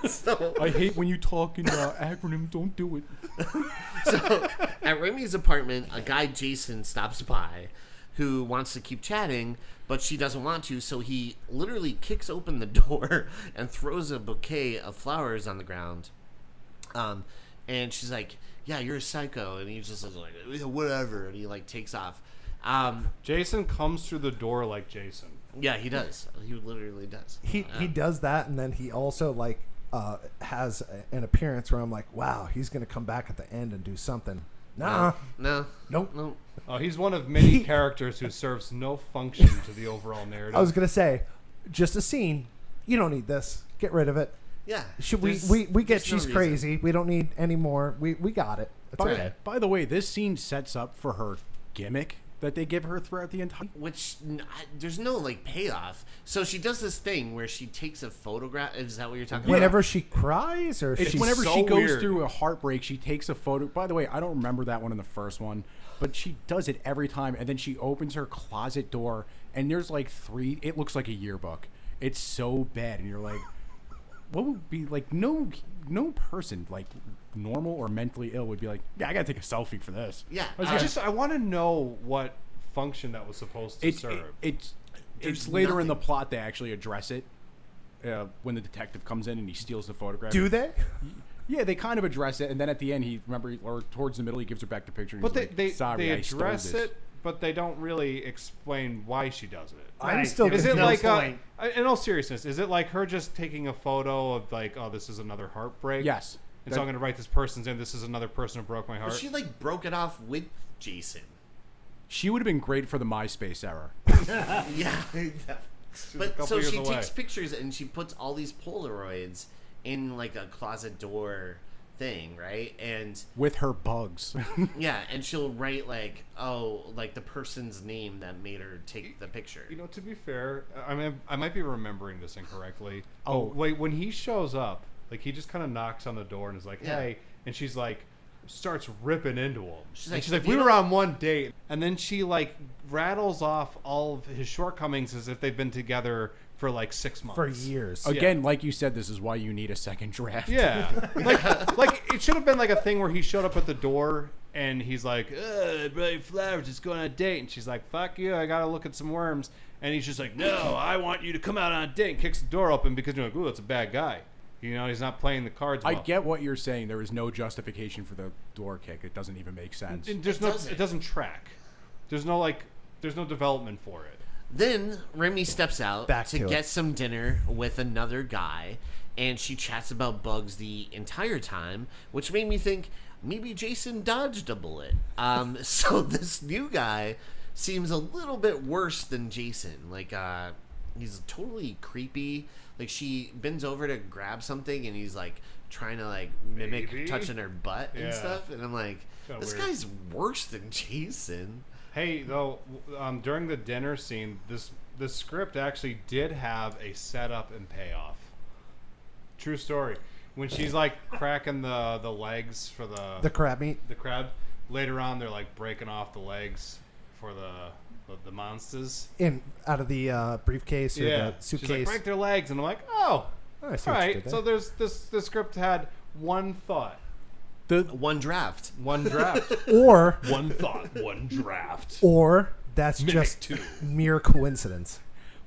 So, I hate when you talk in acronym. Don't do it. so at Remy's apartment, a guy Jason stops by, who wants to keep chatting, but she doesn't want to. So he literally kicks open the door and throws a bouquet of flowers on the ground. And she's like, "Yeah, you're a psycho," and he just is like, "Yeah, whatever," and he like takes off. Jason comes through the door like Jason. Yeah, he does. He literally does. He does that, and then he also like has an appearance where I'm like, wow, he's gonna come back at the end and do something. Nah, No. nope. No. Oh, he's one of many characters who serves no function to the overall narrative. I was gonna say, just a scene. You don't need this. Get rid of it. Yeah. Should we There's- get there's no she's reason. crazy. We don't need any more. We got it. It's okay. By the way, this scene sets up for her gimmick that they give her throughout the entire. Which there's no like payoff. So she does this thing where she takes a photograph. Is that what you're talking Whenever she cries, or It's she whenever so she goes weird. through a heartbreak, she takes a photo. By the way, I don't remember that one in the first one, but she does it every time. And then she opens her closet door, and there's like 3. It looks like a yearbook. It's so bad, and you're like, what would be like no person like normal or mentally ill would be like, yeah, I gotta take a selfie for this. Yeah. I want to know what function that was supposed to serve. It's There's later in the nothing. plot they actually address it when the detective comes in and he steals the photograph. Do they? Yeah, they kind of address it, and then at the end, or towards the middle, he gives her back the picture. And But he's like, sorry, they I stole address this. it, but they don't really explain why she does it. I'm Right. still Is it confused. like, in all seriousness, is it like her just taking a photo of like, oh, this is another heartbreak? Yes. And so I'm going to write this person's in. This is another person who broke my heart. But she like broke it off with Jason. She would have been great for the MySpace era. Yeah. a But couple so years she away. takes pictures and she puts all these Polaroids in like a closet door thing, right? And With her bugs. yeah, and she'll write like, oh, like the person's name that made her take the picture. You know, to be fair, I mean, I might be remembering this incorrectly. Oh. But wait, when he shows up, like he just kind of knocks on the door and is like, Yeah. "Hey," and she's like, starts ripping into him. She's She's like, like, "You "We don't-" were on one date," and then she like rattles off all of his shortcomings as if they've been together for like 6 months. For years. Again, like you said, this is why you need a second draft. Yeah, like it should have been like a thing where he showed up at the door and he's like, "I brought you flowers. Just going on a date," and she's like, "Fuck you, I gotta look at some worms." And he's just like, "No, I want you to come out on a date," and kicks the door open because you're like, "Ooh, that's a bad guy." You know, he's not playing the cards well. I get what you're saying. There is no justification for the door kick. It doesn't even make sense. And there's it doesn't track. There's no development for it. Then Remy steps out Back to to get it. some dinner with another guy, and she chats about bugs the entire time, which made me think maybe Jason dodged a bullet. So this new guy seems a little bit worse than Jason. Like, he's totally creepy. Like, she bends over to grab something, and he's like trying to like mimic Maybe? touching her butt and Yeah. stuff. And I'm like, Kinda this weird. guy's worse than Jason. Hey, though, during the dinner scene, the script actually did have a setup and payoff. True story. When she's like cracking the legs for The crab meat. the crab, later on they're like breaking off the legs for the monsters. Out of the briefcase or the She's like, suitcase. break their legs, and I'm like, oh, Oh, I see all what you right. did there. So there's the script had one thought, One draft. one draft, Or one thought, one draft. that's Mimic just two. mere coincidence.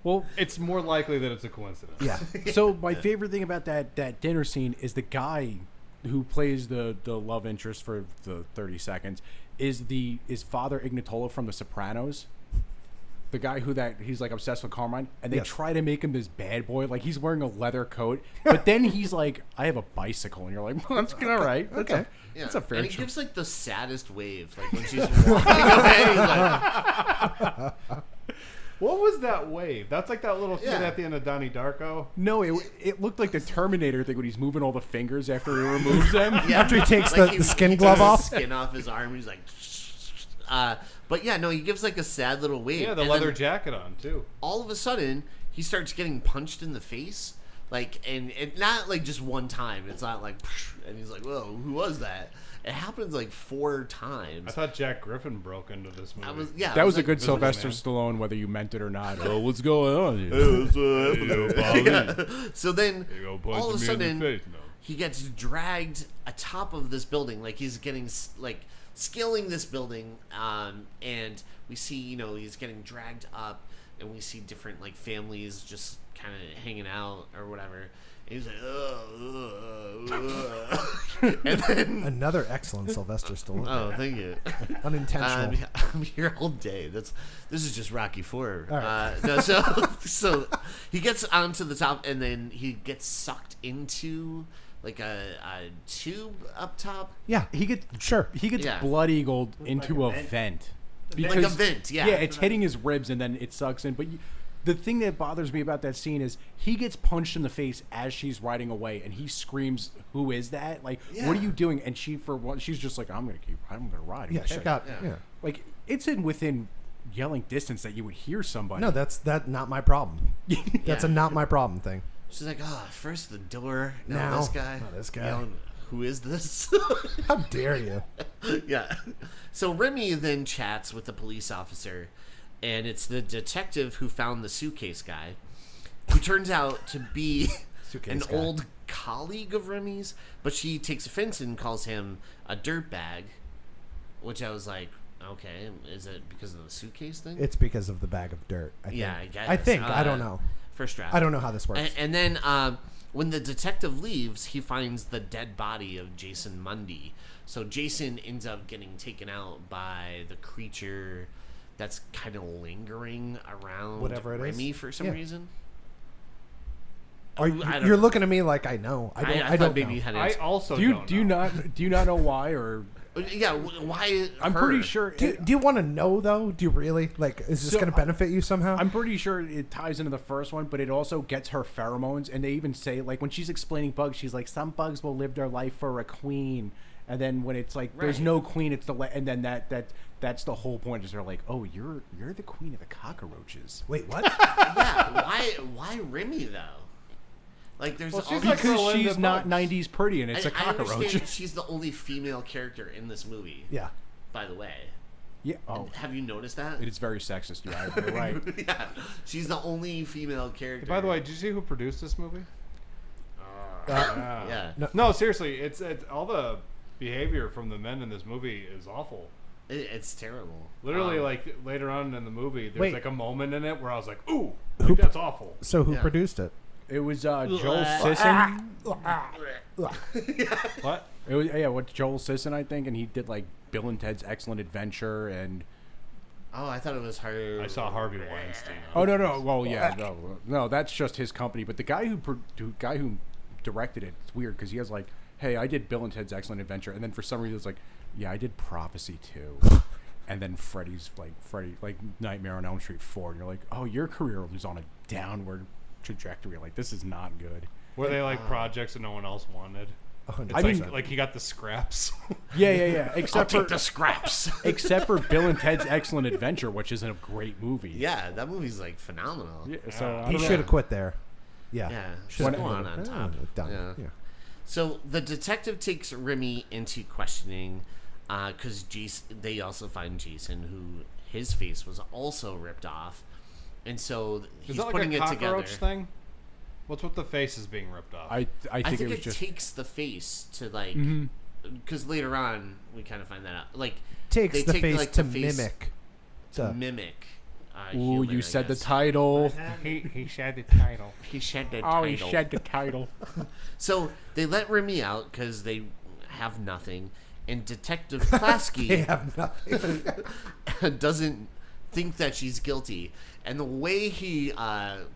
Well, It's more likely that it's a coincidence. Yeah. so my favorite thing about that dinner scene is the guy who plays the love interest for the 30 seconds is Father Ignatola from The Sopranos. The guy he's like obsessed with Carmine, and they Yes. try to make him this bad boy, like he's wearing a leather coat, but then he's like, I have a bicycle, and you're like, well, that's all right. Okay. That's a fair And he choice. gives like the saddest wave, like when she's walking away. He's like, What was that wave? That's like that little kid Yeah. at the end of Donnie Darko. No, it looked like the Terminator thing when he's moving all the fingers after he removes them. yeah. After he takes Like the skin he glove takes off. the skin off his arm. He's like, but yeah, no, he gives like a sad little wave. Yeah, the and leather then jacket on too. all of a sudden, he starts getting punched in the face, like, and not like just one time. It's not like, and he's like, whoa, who was that? It happens like 4 times. I thought Jack Griffin broke into this movie. I was, yeah, I That was a like, good this Sylvester man. Stallone, whether you meant it or not. Oh, what's going on here? So then, You gonna all of a punch me in sudden, the face? No. he gets dragged atop of this building, like he's getting like scaling this building, and we see, you know, he's getting dragged up, and we see different like families just kind of hanging out or whatever. And he's like, and then, Another excellent Sylvester Stallone. oh, thank you. Unintentional. I'm here all day. This is just Rocky 4. All right. No, so he gets onto the top, and then he gets sucked into like a tube up top. Yeah. He gets Yeah. blood eagled into a a vent? vent. Like a vent, yeah. Yeah, it's hitting his ribs and then it sucks in. But the thing that bothers me about that scene is he gets punched in the face as she's riding away, and he screams, "Who is that? Like, Yeah. what are you doing?" And she's just like, "I'm gonna ride." Yeah, she got. Yeah. Yeah. like it's within yelling distance that you would hear somebody. No, that's not my problem. That's a not my problem thing. She's like, oh, first the door, now Now, this guy. now this guy. Yelling, who is this? How dare you? Yeah. So Remy then chats with the police officer, and it's the detective who found the suitcase guy, who turns out to be Suitcase an guy. old colleague of Remy's, but she takes offense and calls him a dirtbag, which I was like, okay, is it because of the suitcase thing? It's because of the bag of dirt. I Yeah, think. I I guess. think. I don't know. First draft. I don't know how this works. And then when the detective leaves, he finds the dead body of Jason Mundy. So Jason ends up getting taken out by the creature that's kind of lingering around Whatever it is. Remy for some Yeah. reason. Are you, I don't you're know. looking at me like I know. I thought don't maybe know. you had an I answer. also Do you don't do you not know why or? Yeah, why? I'm her? pretty sure. Do you want to know though? Do you really like? Is this So, going to benefit you somehow? I'm pretty sure it ties into the first one, but it also gets her pheromones. And they even say, like, when she's explaining bugs, she's like, some bugs will live their life for a queen. And then when it's like, there's Right. no queen, it's and then that's the whole point. Is they're like, oh, you're the queen of the cockroaches. Wait, what? Yeah, why Remy though? Like, there's Well, all she's these- like Because Rolinda she's not Bugs. 90s pretty, and it's a I cockroach. understand she's the only female character in this movie. Yeah. By the way, Yeah. Oh, have you noticed that? it is very sexist. You're right. Yeah, she's the only female character. By the way, did you see who produced this movie? yeah. No, seriously, it's all the behavior from the men in this movie is awful. It's terrible. Literally, like later on in the movie, there's Wait. like a moment in it where I was like, "Ooh, like, that's awful." So who Yeah. produced it? It was Joel Sisson. What? It was what Joel Sisson, I think, and he did like Bill and Ted's Excellent Adventure and. Oh, I thought it was her. I saw Harvey Weinstein. Oh no! Well, yeah, no, that's just his company. But the guy who directed it, it's weird because he has like, hey, I did Bill and Ted's Excellent Adventure, and then for some reason it's like, yeah, I did Prophecy 2, and then Freddy Nightmare on Elm Street 4, and you're like, oh, your career was on a downward trajectory. Like this is not good. Were they like projects that no one else wanted? 100%. It's like he got the scraps. Yeah. Except Take for the scraps. except for Bill and Ted's Excellent Adventure, which is a great movie. Yeah, that movie's like phenomenal. Yeah, so I He don't know. should have quit there. Yeah. Yeah, Should've just go quit. on top. Done. Yeah. Yeah. So the detective takes Remy into questioning because they also find Jason, who his face was also ripped off, and so Is he's that like putting a it together. cockroach thing? What's with the faces being ripped off? I I think think it was it just takes the face to like, because later on we kind of find that out. Like Takes they the take, face like, to the face mimic. to mimic. Ooh, human, you I said the guess. title. he shed the title. He shed the Oh, title. he shed the title. So they let Remy out because they have nothing, and Detective They Klasky have nothing. doesn't think that she's guilty. And the way he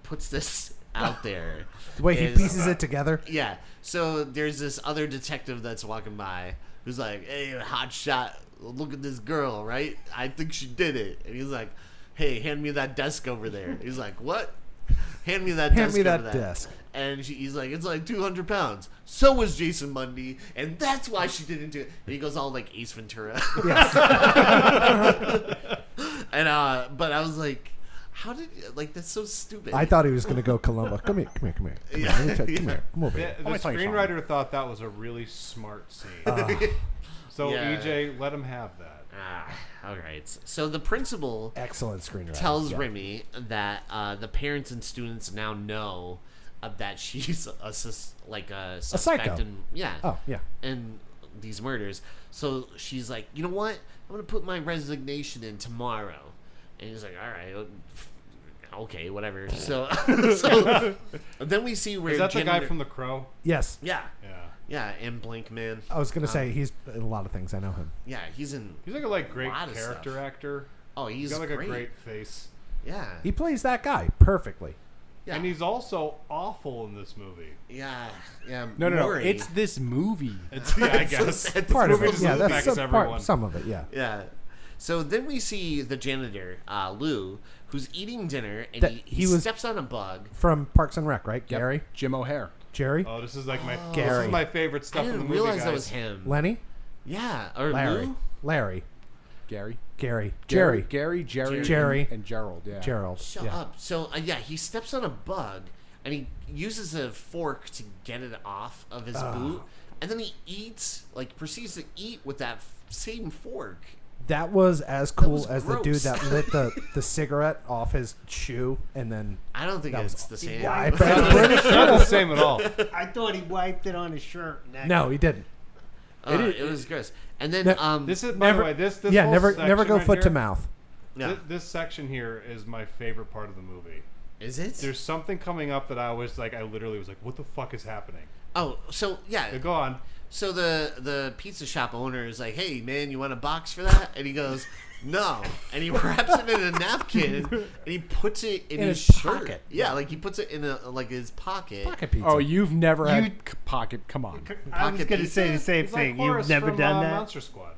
puts this out there, The way he is- pieces it together. yeah. So there's this other detective that's walking by who's like, "Hey, hot shot! Look at this girl, right? I think she did it." And he's like, "Hey, hand me that desk over there." He's like, "What?" Hand me that Hand desk me over that there." desk. And he's like, "It's like 200 pounds. So was Jason Mundy, and that's why she didn't do it." And he goes all like Ace Ventura. And but I was like, "How did like that's so stupid?" I thought he was going to go Columbo. Come here. Come here. Yeah. Let me check. Come Yeah. here. Come over The, here. the me tell you screenwriter thought that was a really smart scene. So Yeah. EJ, let him have that. All right. So the principal Excellent screenwriting. tells Yeah. Remy that the parents and students now know that she's a suspect psycho. in Oh, yeah. in these murders. So she's like, "You know what? I'm gonna put my resignation in tomorrow." And he's like, "All right, okay, whatever." So then we see where Is that the guy janitor- from The Crow? Yes. yeah, Yeah. yeah, and Blank Man. I was going to say he's in a lot of things. I know him. Yeah, he's in. He's like a great Lot of character stuff. actor. Oh, he's He's got like great. a great face. Yeah, He plays that guy perfectly. yeah, And he's also awful in this movie. yeah. No. Maury. It's this movie. It's, yeah, I guess. Part of movie it. just Yeah, that's affects some, everyone. some of it. Yeah. Yeah. So then we see the janitor, Lou, who's eating dinner, and That- he he was- steps on a bug. From Parks and Rec, right? Yep. Gary? Jim O'Hare. Jerry? Oh, this is like my this Gary. is my favorite I stuff in the didn't movie, realize guys. that was him. Lenny? Yeah, or Larry. Lou? Larry. Gary. Gary. Jerry, Jerry. Jerry, and Gerald. Yeah. Gerald. Shut yeah. up. So, yeah, he steps on a bug, and he uses a fork to get it off of his boot, and then he eats, like, proceeds to eat with that same fork. That was as cool was as the dude gross. that lit the cigarette off his shoe and then. I don't think That it's was- the same. Yeah, I It's not the same at all. I thought he wiped it on his shirt. And that No, he didn't. It was gross. And then This is, by the way, this Yeah, whole never section go right foot to here, mouth. yeah. This section here is my favorite part of the movie. Is it? There's something coming up that I literally was like, what the fuck is happening? Oh, so yeah. Go on. So the pizza shop owner is like, "Hey man, you want a box for that?" And he goes, "No." And he wraps it in a napkin and he puts it in his shirt. pocket. Yeah, like he puts it in his pocket. Pocket pizza. Oh, you've never had pocket. Come on. I was Pocket going to say the pizza? same He's like thing. Horace You've never from, done that? Monster Squad.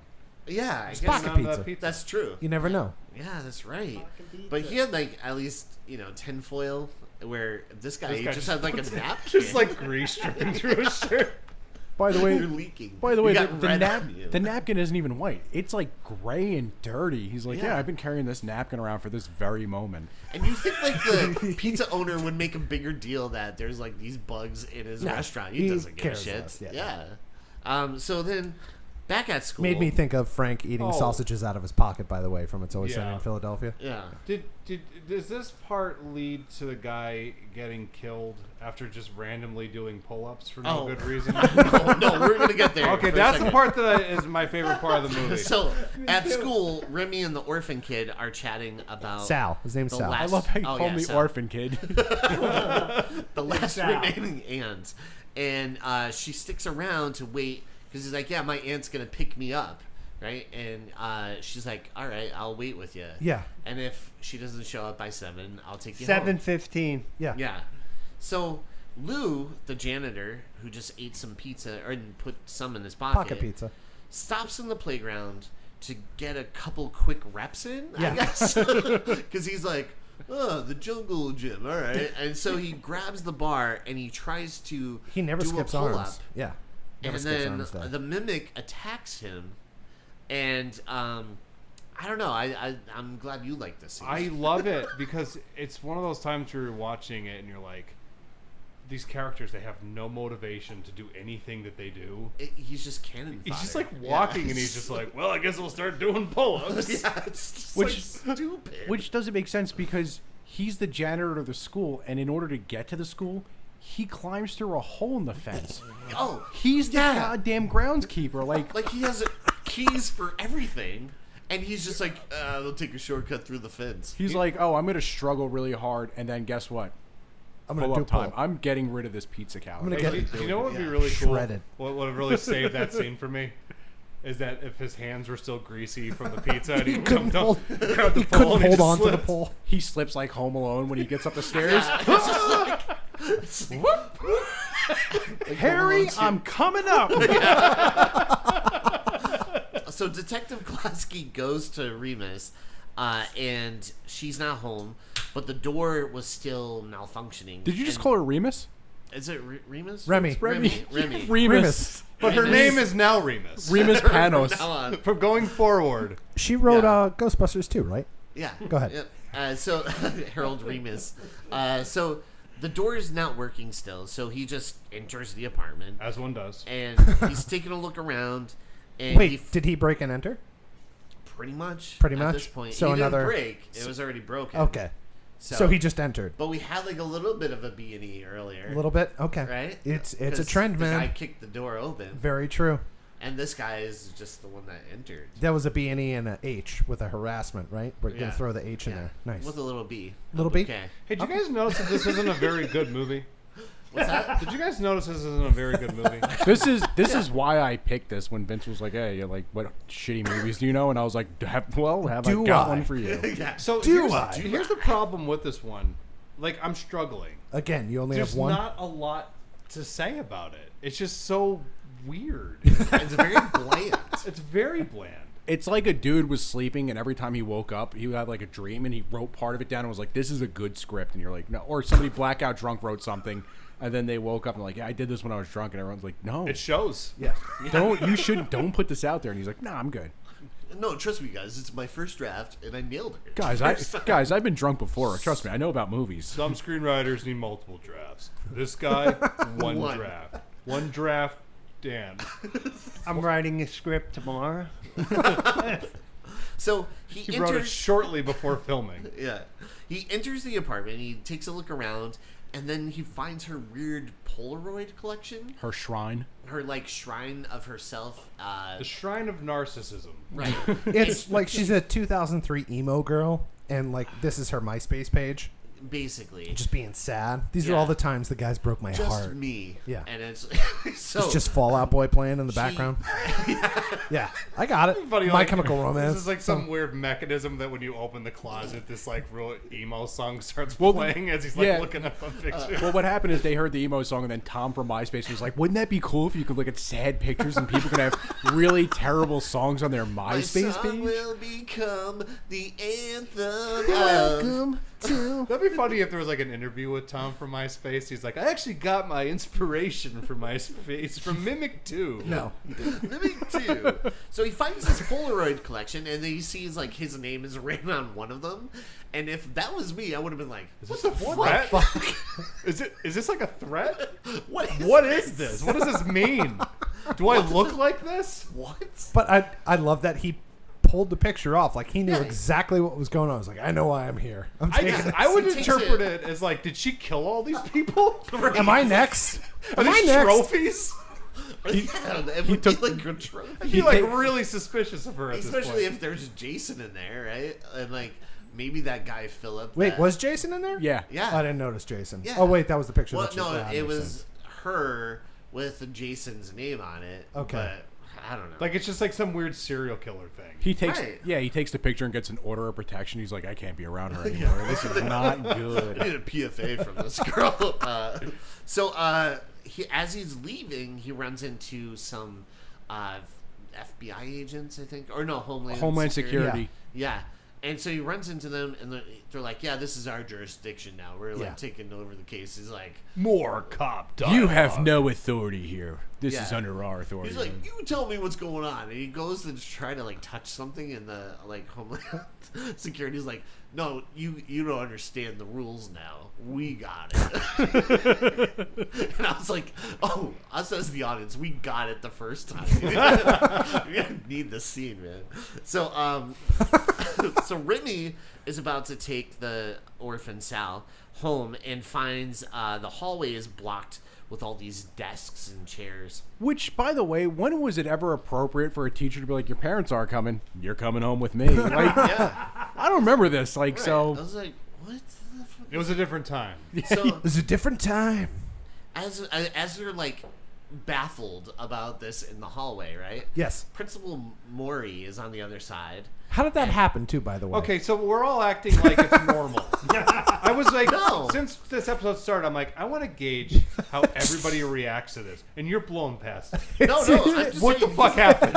Yeah, I guess pocket Found, pizza. that's true. You never know. Yeah, that's right. But he had like at least tinfoil. Where this guy, he just had like a napkin. Just like grease dripping through his shirt. By the way, You're leaking. By the way, You the, got the, red nap, on you. the napkin isn't even white. It's like gray and dirty. He's like, Yeah. yeah, I've been carrying this napkin around for this very moment. And you think like the pizza owner would make a bigger deal that there's like these bugs in his No, restaurant? he He doesn't give a cares shit. less, Yeah. So then, back at school, Made me think of Frank eating Oh. sausages out of his pocket, by the way, from It's Always Sunny Yeah. in Philadelphia. Yeah. Does this part lead to the guy getting killed after just randomly doing pull-ups for no Oh. good reason? no, we're gonna get there. Okay, for a that's the second. part that is my favorite part of the movie. So at school, Remy and the orphan kid are chatting about Sal. His name's the Sal. last- I love how you Oh, call yeah, me Sal. orphan kid. the last Sal. remaining aunt, and she sticks around to wait because he's like, "Yeah, my aunt's gonna pick me up." Right, and she's like, "All right, I'll wait with you." Yeah. And if she doesn't show up by 7, I'll take you home. 7:15. Yeah. Yeah. So Lou, the janitor, who just ate some pizza or put some in his Pocket pizza. stops in the playground to get a couple quick reps in, Yeah. I guess. Because he's like, "Oh, the jungle gym, all right." And so he grabs the bar and he tries to He never do skips a pull-up. arms. Yeah. Never And skips then arms, though. the mimic attacks him. And I don't know. I'm glad you like this scene. I love it because it's one of those times where you're watching it and you're like, these characters, they have no motivation to do anything that they do. He's just cannon He's just fodder. like walking Yeah. and he's just like, well, I guess we'll start doing pull-ups. Yeah, it's just Which- like stupid. Which doesn't make sense because he's the janitor of the school, and in order to get to the school, he climbs through a hole in the fence. Oh, He's the Yeah. goddamn groundskeeper. Like he has keys for everything, and he's just like, they'll take a shortcut through the fence. he's like, oh, I'm gonna struggle really hard, and then guess what? I'm going to Pull do up time. pull. I'm getting rid of this pizza cow. gonna Hey, get- do you know what would be Yeah. really cool? Shredded. What would have really saved that scene for me? Is that if his hands were still greasy from the pizza and he couldn't jumped up, hold- grabbed the He pole couldn't and he hold just on to the slipped. pole. He slips like Home Alone when he gets up the stairs. It's like, Harry, I'm coming up. So Detective Klasky goes to Remus, and she's not home, but the door was still malfunctioning. Did you just And- call her Remus? Is it Remus? Remy. Remy. Remus. Remus. But her Remus. name is now Remus. Remus Panos. Now on. From going forward. She wrote Yeah. Ghostbusters too, right? Yeah. Go ahead. Yep. So Harold Remus. So the door is not working still, so he just enters the apartment As one does. and he's taking a look around. And he Wait, did he break and enter? pretty much. Pretty at much? this point, So he didn't another- break. It was already broken. Okay. So he just entered. But we had like a little bit of a B&E earlier. A little bit? Okay. Right? It's a 'Cause trend, the man. guy kicked the door open, Very true. and this guy is just the one that entered. That was a B&E and a H with a harassment, right? We're going Yeah. to throw the H in Yeah. there. Nice. With a little B. Little B? Okay. Hey, did you guys notice that this isn't a very good movie? What's that? Did you guys notice this isn't a very good movie? This is why I picked this when Vince was like, "Hey, you're like, what shitty movies do you know?" And I was like, have Do I got I? one for you?" Yeah. So Do here's, I? here's the problem with this one. Like, I'm struggling. Again, you only There's have one. not a lot to say about it. It's just so weird. It's very bland. It's very bland. It's like a dude was sleeping, and every time he woke up, he had like a dream, and he wrote part of it down and was like, "This is a good script." And you're like, "No," or somebody blackout drunk wrote something, and then they woke up and like, "Yeah, I did this when I was drunk," and everyone's like, "No, It shows. Yeah. don't put this out there." And he's like, "No, I'm good." No, trust me, guys. It's my first draft, and I nailed it. Guys, I've been drunk before. Trust me, I know about movies. Some screenwriters need multiple drafts. This guy, one One. draft. One draft, Dan. I'm writing a script tomorrow. So he He wrote it enters. shortly before filming. Yeah, he enters the apartment. He takes a look around, and then he finds her weird Polaroid collection. Her shrine. Her like shrine of herself. The Shrine of Narcissism. Right. It's like she's a 2003 emo girl, and like this is her MySpace page. Basically, Just being sad. These are Yeah. all the times the guys broke my just heart. me. Yeah. and it's so It's just Fall Out Boy playing in the background. Yeah, I got it. Funny, My like, Chemical Romance. This is like some weird mechanism that when you open the closet, this like real emo song starts Well, playing as he's like yeah. looking up a picture. Well, what happened is they heard the emo song, and then Tom from MySpace was like, "Wouldn't that be cool if you could look at sad pictures and people could have really terrible songs on their my MySpace song page?" will become the anthem. Welcome to. That'd be funny if there was like an interview with Tom from MySpace. He's like, I actually got my inspiration for MySpace from Mimic 2. No. Mimic 2. So he finds this Polaroid collection, and then he sees like his name is written on one of them. And if that was me, I would have been like, Is this a threat? Is this like a threat? What is this? What does this mean? Do I look like this? What? But I love that he pulled the picture off. Like he knew Yeah. exactly what was going on. I was like, I know why I'm here. I'm taking it. I would He takes interpret it- it as like, did she kill all these people? Am I next? Are Am I these next? Trophies? He took like a trophy. I'd be like really suspicious of her at Especially this point. if there's Jason in there, right? And like maybe that guy Philip. Wait, that- was Jason in there? Yeah. Yeah. I didn't notice Jason. Yeah. Oh wait, that was the picture. Well, that you, no, that it makes was sense. her with Jason's name on it. Okay. But I don't know. Like it's just like some weird serial killer thing. He takes, Right. he takes the picture and gets an order of protection. He's like, I can't be around her anymore. This is not I good. need a PFA from this girl. As he's leaving, he runs into some FBI agents, I think, or no, Homeland Security. Yeah. And so he runs into them, and they're like, "Yeah, this is our jurisdiction now. We're like Yeah. taking over the case." He's like, More cop dialogue. You have no authority here. This is Yeah. under our authority. He's like, "You tell me what's going on." And he goes to try to like touch something, and the like Homeland Security's like, "No, you don't understand the rules now. We got it." And I was like, "Oh, us as the audience, we got it the first time. We didn't need this scene, man." So so Remy is about to take the orphan Sal home and finds the hallway is blocked with all these desks and chairs. Which, by the way, when was it ever appropriate for a teacher to be like, your parents are coming, you're coming home with me? Like, Yeah. I don't remember this. Like, I so was like, what the fuck? It was a different time. So It was a different time. as they're like baffled about this in the hallway, right? Yes. Principal Maury is on the other side. How did that happen too? By the way. Okay, so we're all acting like it's normal. I was like, No. since this episode started, I'm like, I want to gauge how everybody reacts to this, and you're blown past it. No, I'm just What the saying, fuck happened?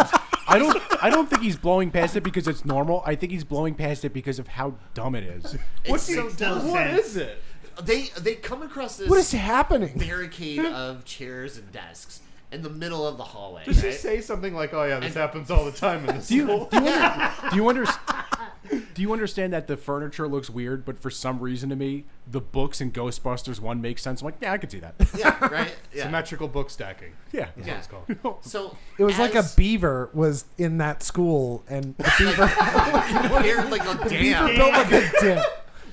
I don't think he's blowing past it because it's normal. I think he's blowing past it because of how dumb it is. It's the- so dumb. What is it? They come across this What is happening? barricade of chairs and desks in the middle of the hallway. Does she right? say something like, "Oh yeah, this happens all the time in this Do you, school"? do you understand that the furniture looks weird, but for some reason to me, the books in Ghostbusters 1 makes sense? I'm like, yeah, I could see that. Yeah, right? Yeah. Symmetrical book stacking. Yeah. That's Yeah. what it's called. So It was like a as- beaver was in that school, and the beaver Here, like a dam. built like a dam.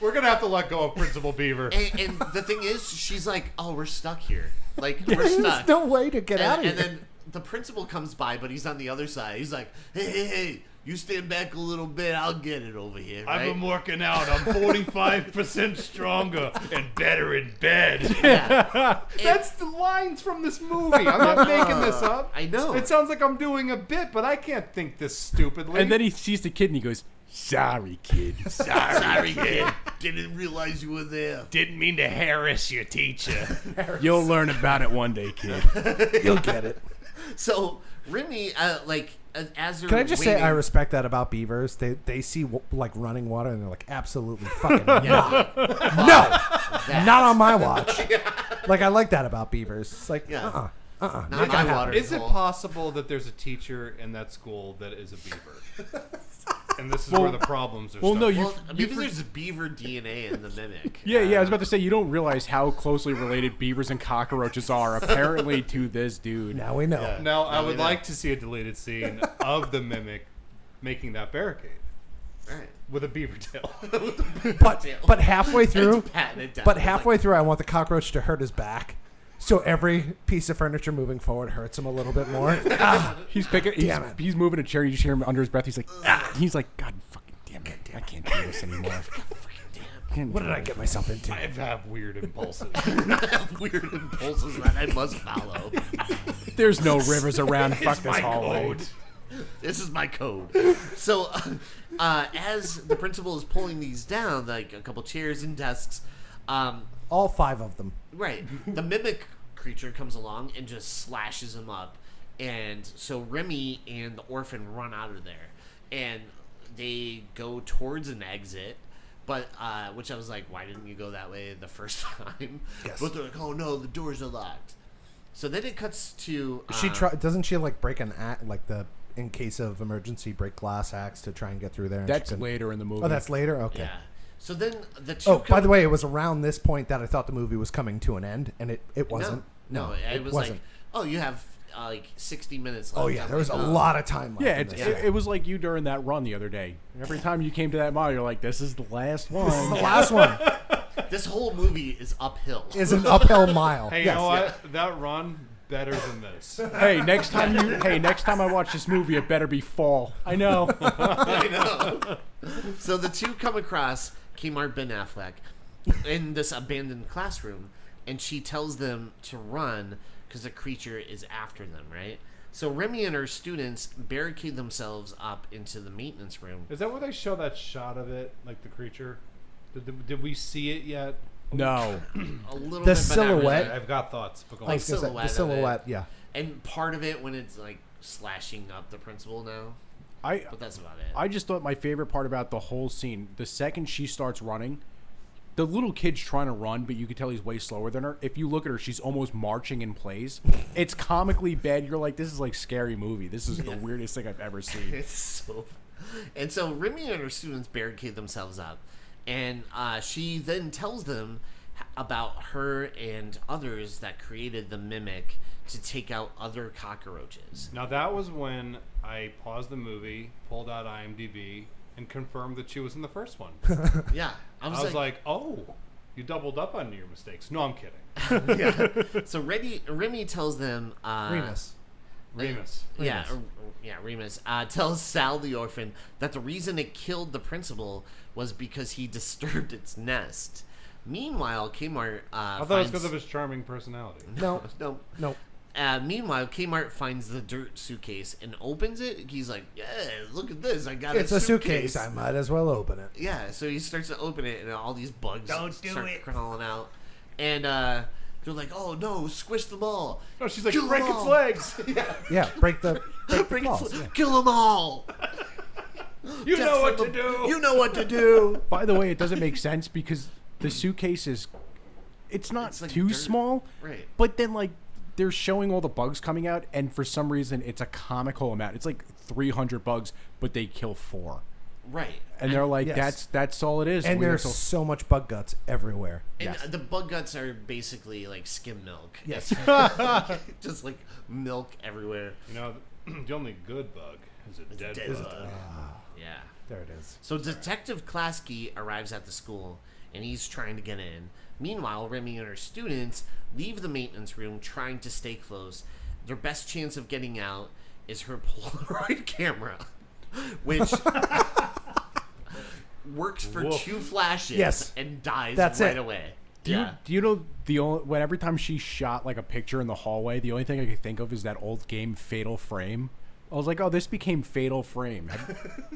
We're gonna have to let go of Principal Beaver. And the thing is, she's like, "Oh, we're stuck here. Like we're There's stuck." no way to get out of And here. then the principal comes by, but he's on the other side. He's like, "Hey, you stand back a little bit. I'll get it over here." Right? I've been working out. I'm 45% stronger and better in bed. Yeah. That's the lines from this movie. I'm not making this up. I know. It sounds like I'm doing a bit, but I can't think this stupidly. And then he sees the kid and he goes, sorry, kid. Sorry, kid. Didn't realize you were there. didn't mean to harass your teacher. You'll learn about it one day, kid. You'll get it. So Remy, as they're Can I just say waiting- I respect that about beavers? They see like running water and they're like, absolutely fucking not. No, not on my watch. Like I like that about beavers. It's like Yeah. Not Not my water. Is it hole. possible that there's a teacher in that school that is a beaver? And this is where the problems are well, no, starting. you- Well, maybe there's beaver DNA in the mimic. Yeah, I was about to say, you don't realize how closely related beavers and cockroaches are, apparently, to this dude. Now we know. Yeah. Now, I Now we would know. like to see a deleted scene of the mimic making that barricade. Right. with a beaver tail. But halfway through, Patting it down. but It's halfway like, through, I want the cockroach to hurt his back. So every piece of furniture moving forward hurts him a little bit more. He's picking. Damn it. He's moving a chair. You just hear him under his breath. He's like, He's like, God fucking damn it! I can't do this anymore. What did I get myself into? I have weird impulses. I have weird impulses that I must follow. There's no rivers around. Fuck this hallway. This is my code. So, as the principal is pulling these down, like a couple chairs and desks, All 5 of them. right, the mimic creature comes along and just slashes him up. And so Remy and the orphan run out of there. And they go towards an exit. But, which I was like, why didn't you go that way the first time? Yes. But they're like, oh no, the doors are locked. So then it cuts to... Doesn't she like break an act, like the in case of emergency break glass axe to try and get through there? And That's later in the movie. Oh, that's later. Okay. Yeah. So then the two... Oh, by the way, it was around this point that I thought the movie was coming to an end, and it wasn't. No, it was wasn't. like, oh, you have like 60 minutes left. Oh yeah, I'm there was a like, oh. lot of time left. Yeah, in this. it was like you during that run the other day. Every time you came to that mall, you're like, "This is the last one." This is the last one. This whole movie is uphill. Is an uphill mile. Hey, Yes. you know what? That run better than this. Hey, next time I watch this movie, it better be fall. I know. I know. So the two come across Kmart Ben Affleck in this abandoned classroom, and she tells them to run because the creature is after them, right? So Remy and her students barricade themselves up into the maintenance room. Is that where they show that shot of it, like the creature? Did we see it yet? No. A little The bit, but not silhouette? really. I've got thoughts. But go on. Like the silhouette, yeah. And part of it when it's like slashing up the principal now. But that's about it. I just thought my favorite part about the whole scene, the second she starts running, the little kid's trying to run, but you can tell he's way slower than her. If you look at her, she's almost marching in place. It's comically bad. You're like, this is like Scary Movie. This is the weirdest thing I've ever seen. It's so... And so Remy and her students barricade themselves up. And she then tells them about her and others that created the mimic to take out other cockroaches. Now that was when I paused the movie, pulled out IMDb, and confirmed that she was in the first one. Yeah. I was like, oh, you doubled up on your mistakes. No, I'm kidding. yeah. So Remy tells them... Remus. Remus. Yeah, Remus tells Sal the orphan that the reason it killed the principal was because he disturbed its nest. Meanwhile, Kmart I thought it was because of his charming personality. No. no. Meanwhile, Kmart finds the dirt suitcase and opens it. He's like, "Yeah, look at this! I got It's a suitcase. I might as well open it. Yeah, so he starts to open it, and all these bugs Don't start do it. crawling out. And they're like, "Oh no, squish them all! No, she's like, Kill break them its all." legs. Yeah, break the balls. Yeah. Kill them all! You Death know what from to the- do. You know what to do. By the way, it doesn't make sense because the suitcase is, it's not It's like too dirt. small, Right. but then like they're showing all the bugs coming out, and for some reason it's a comical amount. It's like 300 bugs, but they kill 4. Right. And they're like, Yes. that's all it is. And We there's have to- so much bug guts everywhere. And Yes. the bug guts are basically like skim milk. Yes. Just like milk everywhere. You know, the only good bug is a dead bug. Yeah. There it is. So Detective Klasky arrives at the school, and he's trying to get in. Meanwhile, Remy and her students leave the maintenance room trying to stay close. Their best chance of getting out is her Polaroid camera, which works for Woof. 2 flashes Yes. and dies That's right it. away. Do Yeah. you know when every time she shot like a picture in the hallway, the only thing I could think of is that old game Fatal Frame. I was like, oh, this became Fatal Frame.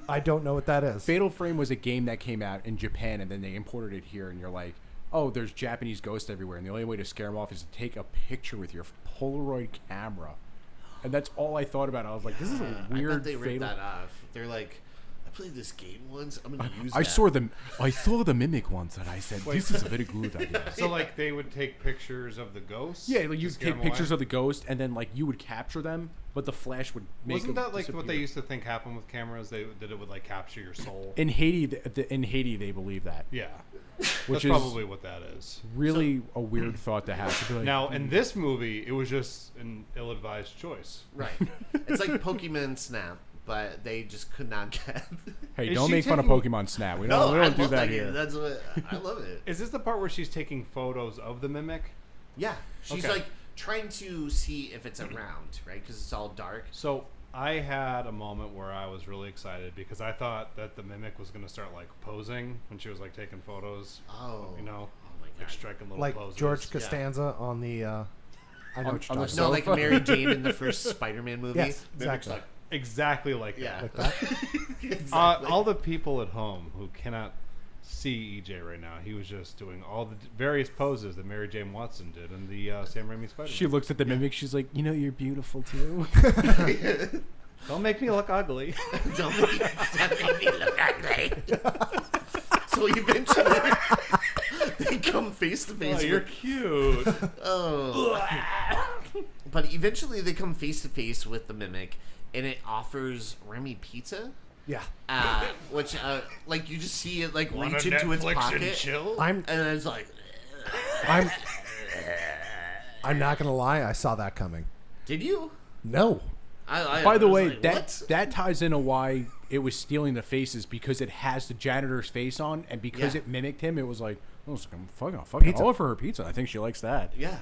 I don't know what that is. Fatal Frame was a game that came out in Japan, and then they imported it here, and you're like, oh, there's Japanese ghosts everywhere, and the only way to scare them off is to take a picture with your Polaroid camera. And that's all I thought about. I was like, this is a I weird bet they ripped Fatal... that off. They're like, I played this game once. I'm gonna use. I that. saw the mimic once, and I said, this is a very good idea. So, like, they would take pictures of the ghosts? Yeah, like to you scare take them pictures away? of the ghost, and then like you would capture them, but the flash would make Wasn't them that like what they disappear. used to think happened with cameras? That it would like capture your soul. In Haiti? In Haiti, they believe that, Yeah, which that's is probably what that is. really a weird thought to have. To be like, Now, in this movie, it was just an ill-advised choice. Right. It's like Pokemon Snap. but they just could not get. Hey, Is don't she make fun of taking- Pokemon Snap. We No, don't I do love that game. here. That's what I love it. Is this the part where she's taking photos of the mimic? Yeah, she's Okay. like trying to see if it's around, right? Because it's all dark. So I had a moment where I was really excited because I thought that the mimic was going to start like posing when she was like taking photos. Oh, You know, oh my like god. striking little Like poses. George Costanza on the. I know On- what you're on the talking No, about. like Mary Jane in the first Spider-Man movie. Yes, Mimic's exactly. like exactly like Yeah. that. Like that. Exactly. All the people at home who cannot see EJ right now, he was just doing all the various poses that Mary Jane Watson did in the Sam Raimi Spider-Man. She looks at the mimic. She's like, you know, you're beautiful too. Don't make me look ugly. Don't make me look ugly. So eventually, they come face to face. Oh, you're with- cute. Oh. But eventually, they come face to face with the mimic, and it offers Remy pizza. Yeah. Which, like, you just see it like Wanna reach into its Netflix pocket, and chill? I'm and then it's like, I'm not gonna lie. I saw that coming. did you? No. By the was way, like, that what? that ties into why it was stealing the faces, because it has the janitor's face on, and because Yeah. it mimicked him, it was like, oh, fucking Pizza. all over her pizza. I think she likes that. Yeah.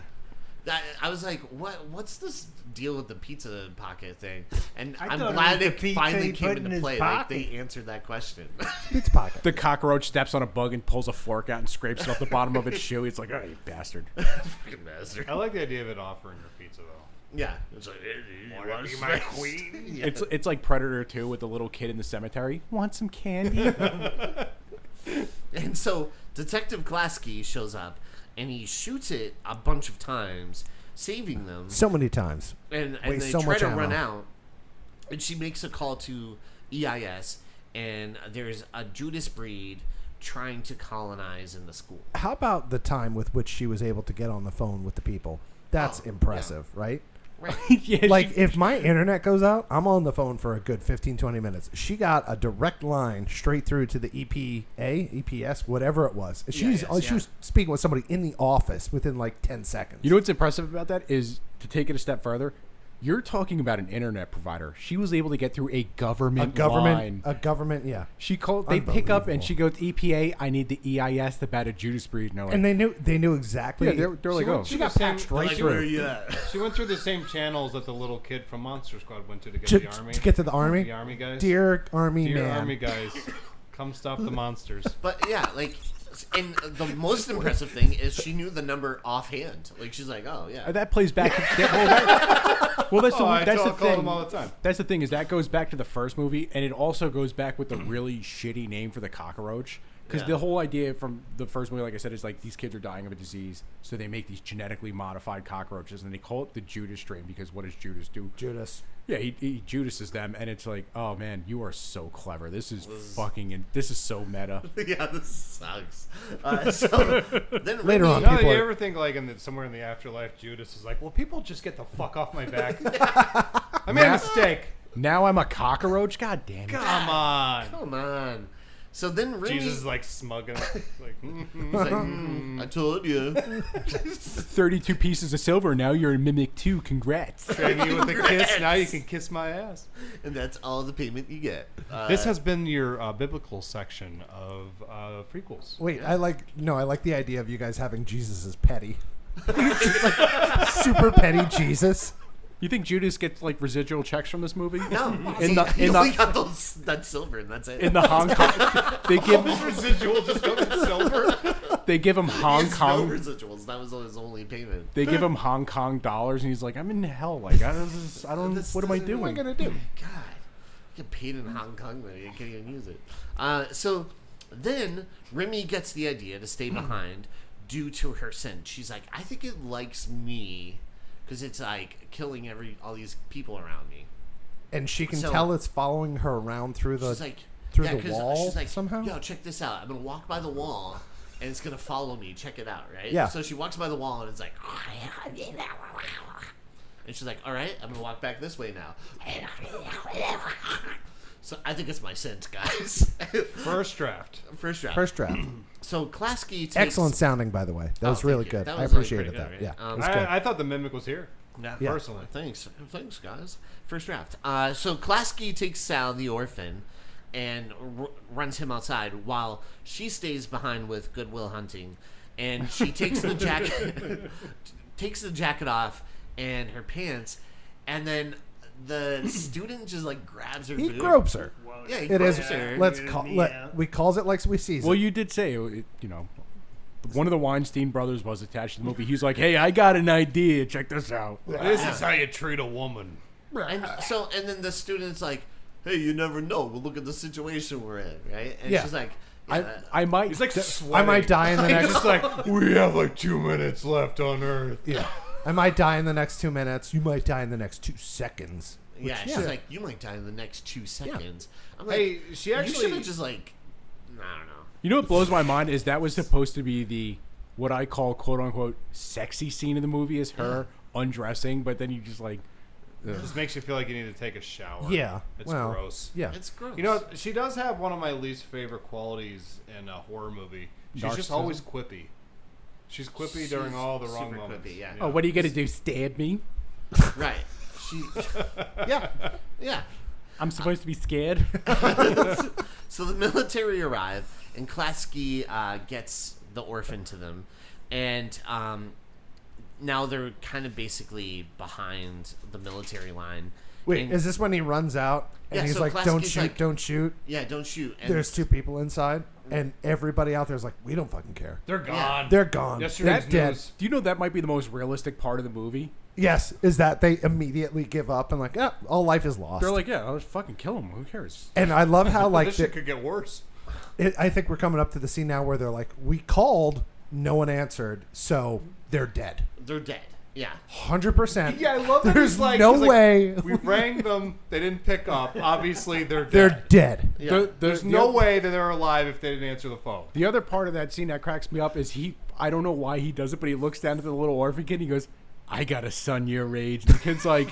I was like, what's this deal with the pizza pocket thing? And I I'm thought it glad was the it pizza finally he came put in into his play. Like, pocket. they answered that question. Pizza pocket. The cockroach steps on a bug and pulls a fork out and scrapes it off the bottom of its shoe. It's like, oh, you bastard. Fucking bastard. I like the idea of it offering her pizza though. Yeah. It's like, hey, you want be some my space? queen? Yeah. It's like Predator 2 with the little kid in the cemetery. Want some candy? And so Detective Klasky shows up, and he shoots it a bunch of times, saving them. So many times. And Waste they so try much to ammo. run out, and she makes a call to EIS, and there's a Judas breed trying to colonize in the school. How about the time with which she was able to get on the phone with the people? That's Oh, impressive, right? Right. Yeah, Like, if my internet goes out, I'm on the phone for a good 15, 20 minutes. She got a direct line straight through to the EPS, whatever it was. She was speaking with somebody in the office within like 10 seconds. You know what's impressive about that is, to take it a step further, you're talking about an internet provider. She was able to get through a government line. Yeah. She called. They pick up and she goes, EPA. I need the EIS about a Judas breed. And they're like, And they knew exactly. yeah, they're like, oh, she got the same- patched right Like, through. where are you at? She went through the same channels that the little kid from Monster Squad went to get to, the army. to get to the army. The army guys. Dear army Dear man. army guys, come stop the monsters. But yeah, like, and the most impressive thing is she knew the number offhand. Like, she's like, oh yeah. that plays back. Well, that's Oh, I the call thing. them all the time. That's the thing, is that goes back to the first movie, and it also goes back with the really shitty name for the cockroach. Because Yeah. the whole idea from the first movie, like I said, is like these kids are dying of a disease, so they make these genetically modified cockroaches, and they call it the Judas strain, because what does Judas do? Judas. Yeah, he Judases them, and it's like, oh man, you are so clever. This is this is so meta. Yeah, this sucks. So then Later on, No, people you are- ever think like somewhere in the afterlife, Judas is like, "Well, people just get the fuck off my back. I made a mistake. Now I'm a cockroach. God damn it! Come on." Come on. So then Remy, Jesus is like smugging, like, he's like, I told you. 32 pieces of silver. Now you're a mimic too. Congrats. trade me with a kiss. Now you can kiss my ass. And that's all the payment you get. This has been your biblical section of prequels. Wait, I like the idea of you guys having Jesus as petty. Just like super petty Jesus. You think Judas gets like residual checks from this movie? No. In the he in only the got that silver, and that's it. in the Hong Kong, they give His residual just goes in silver. they give him He Hong has Kong. no residuals. That was his only payment. They give him Hong Kong dollars, and he's like, "I'm in hell. Like, I don't. This What am I doesn't- doing? What am I gonna do? God, you get paid in Hong Kong though. You can't even use it. So then Remy gets the idea to stay behind due to her sin. She's like, I think it likes me because it's like killing all these people around me. And she can So- tell it's following her around through She's the like, through yeah, the 'cause wall she's like, somehow. Yo, check this out. I'm gonna walk by the wall, and it's gonna follow me. Check it out, right? Yeah. So she walks by the wall, and it's like, and she's like, all right, I'm gonna walk back this way now. So I think it's my sins, guys. First draft. First draft. First draft. So Klasky takes Excellent sounding, by the way. That was thank really you. good. That I was, like, appreciated pretty that. good, right? Yeah, it was good. I thought the mimic was here. Yeah, personally. Thanks, guys. First draft. So Klasky takes Sal, the orphan, and runs him outside while she stays behind with Goodwill Hunting, and she takes the jacket off and her pants, and then the student just like grabs her. He boob. gropes her. Yeah, he It is. gropes her. We calls it like we sees Well, it. you did say, one of the Weinstein brothers was attached to the movie. He's like, hey, I got an idea. Check this out. This is how you treat a woman. And then the student's like, "Hey, you never know. Well, look at the situation we're in, right?" And Yeah. she's like, I might. He's like sweating. I might die in the next. Just like, we have like 2 minutes left on Earth. Yeah. I might die in the next 2 minutes. You might die in the next 2 seconds. "Yeah." She's like, "You might die in the next 2 seconds." I'm like, Hey, she you actually- should have just like, I don't know. You know what blows my mind is that was supposed to be the what I call quote unquote sexy scene of the movie is her undressing, but then you just like. It just makes you feel like you need to take a shower. Yeah. It's well, gross. Yeah. It's gross. You know, she does have one of my least favorite qualities in a horror movie. She's just Narcissism? always quippy. She's quippy during all the wrong super moments. quippy, yeah. Oh, what are you gonna do? Stab me? right? She, Yeah. yeah. I'm supposed to be scared. So the military arrive, and Klasky gets the orphan to them, and now they're kind of basically behind the military line. Wait, And- is this when he runs out and Yeah, he's so like, Klasky's "Don't shoot, like- don't shoot"? Yeah, don't shoot. And There's 2 people inside, and everybody out there's like, "We don't fucking care. They're gone. They're gone. Yesterday's They're dead." news. Do you know that might be the most realistic part of the movie? Yes, is that they immediately give up and like, all life is lost. They're like, yeah, I'll just fucking kill him. Who cares? and I love how like This shit could get worse. I think we're coming up to the scene now where they're like, "We called, no one answered, so they're dead." They're dead. Yeah. 100%. Yeah, I love that. There's he's like, no he's like, way we rang them. They didn't pick up. Obviously, they're dead. they're dead. Yeah. There's no way that they're alive if they didn't answer the phone. The other part of that scene that cracks me up is I don't know why he does it, but he looks down at the little orphan kid and he goes, I got a son your age. And the kid's like,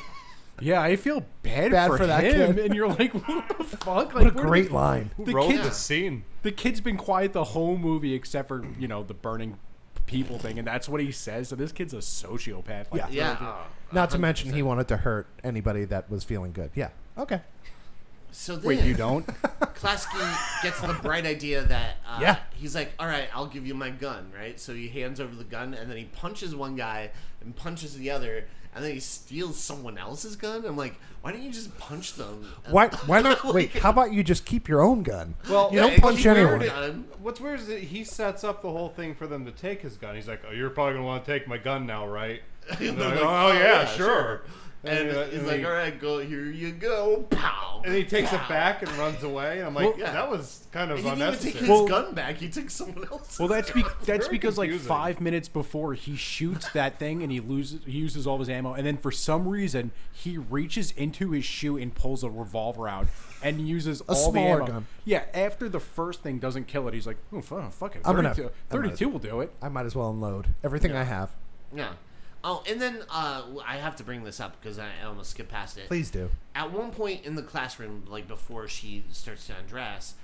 yeah, I feel bad for that him. kid. And you're like, what the fuck? What Like, a where great did line. Who the wrote kid's- this scene? the kid's been quiet the whole movie except for, the burning people thing. And that's what he says. So this kid's a sociopath. Like, Yeah. Yeah. Not to mention he wanted to hurt anybody that was feeling good. Yeah. Okay. So then, Wait, you don't? Klasky gets the bright idea that Yeah. he's like, all right, I'll give you my gun, right? So he hands over the gun, and then he punches one guy and punches the other, and then he steals someone else's gun. I'm like, why don't you just punch them? Why not? Wait, how about you just keep your own gun? Well, you yeah, don't punch keep your anyone. gun. What's weird is that he sets up the whole thing for them to take his gun. He's like, "Oh, you're probably gonna want to take my gun now, right?" And they're like, "Oh yeah, sure." And he's like, all right, go, here you go, pow. And he takes pow. it back and runs away. And I'm like, Well, that was kind of He didn't even take unnecessary. his gun back. He took someone else's. Well, that's Very because like confusing. 5 minutes before he shoots that thing and he uses all of his ammo, and then for some reason he reaches into his shoe and pulls a revolver out and uses all the smaller ammo. gun. Yeah, after the first thing doesn't kill it, he's like, oh fuck it, I'm gonna- 32 will do it. I might as well unload everything I have. Yeah. Oh, and then I have to bring this up because I almost skipped past it. Please do. At one point in the classroom, like before she starts to undress,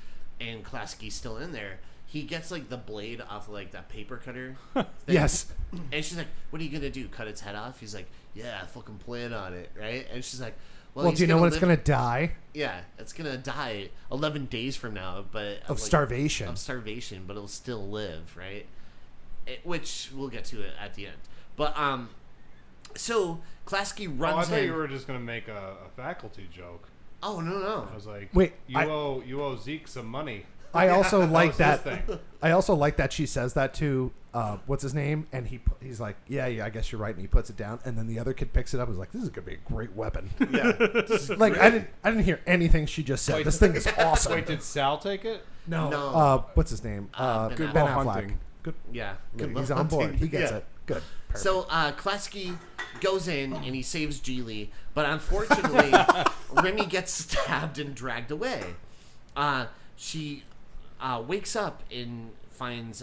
and Klasky's still in there, he gets like the blade off of, like that paper cutter. thing. Yes. And she's like, "What are you gonna do? Cut its head off?" He's like, "Yeah, I fucking plan on it, right?" And she's like, Well, he's do you know when it's live- gonna die? Yeah, it's gonna die 11 days from now, but Of starvation. Of starvation, but it'll still live, right? Which we'll get to it at the end. But so Klasky Oh, I runs thought in. you were just gonna make a faculty joke. Oh no! I was like, Wait, you I- owe Zeke some money. I also like was that. his thing. I also like that she says that to what's his name, and he's like, yeah, I guess you're right, and he puts it down, and then the other kid picks it up and is like, this is gonna be a great weapon. Yeah, Like I didn't hear anything she just said. Wait, This thing is awesome. Wait, did Sal take it? No. No. What's his name? Ben Ben Affleck. Affleck. Hunting. Good. yeah. He's on board. He gets Yeah. it. Good. Perfect. So Klasky goes in and he saves Geely, but unfortunately, Remy gets stabbed and dragged away. She wakes up and finds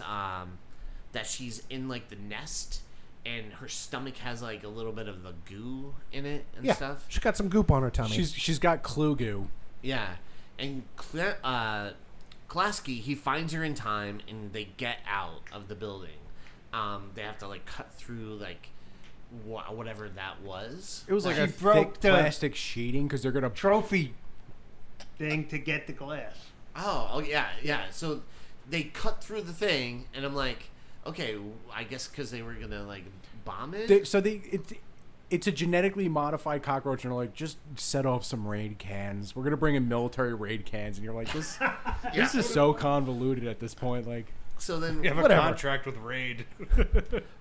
that she's in like the nest, and her stomach has like a little bit of the goo in it and yeah, stuff. she got some goop on her tummy. She's got clue goo. Yeah, and Klasky, he finds her in time, and they get out of the building. They have to like cut through like whatever that was. It was like She a broke thick the- plastic sheeting because they're gonna. Trophy thing to get the glass. Oh yeah. So they cut through the thing, and I'm like, okay, I guess because they were gonna like bomb it. It's a genetically modified cockroach, and they're like, just set off some raid cans. We're gonna bring in military raid cans, and you're like, this is so convoluted at this point. Like, So then You have Whatever. a contract with Raid.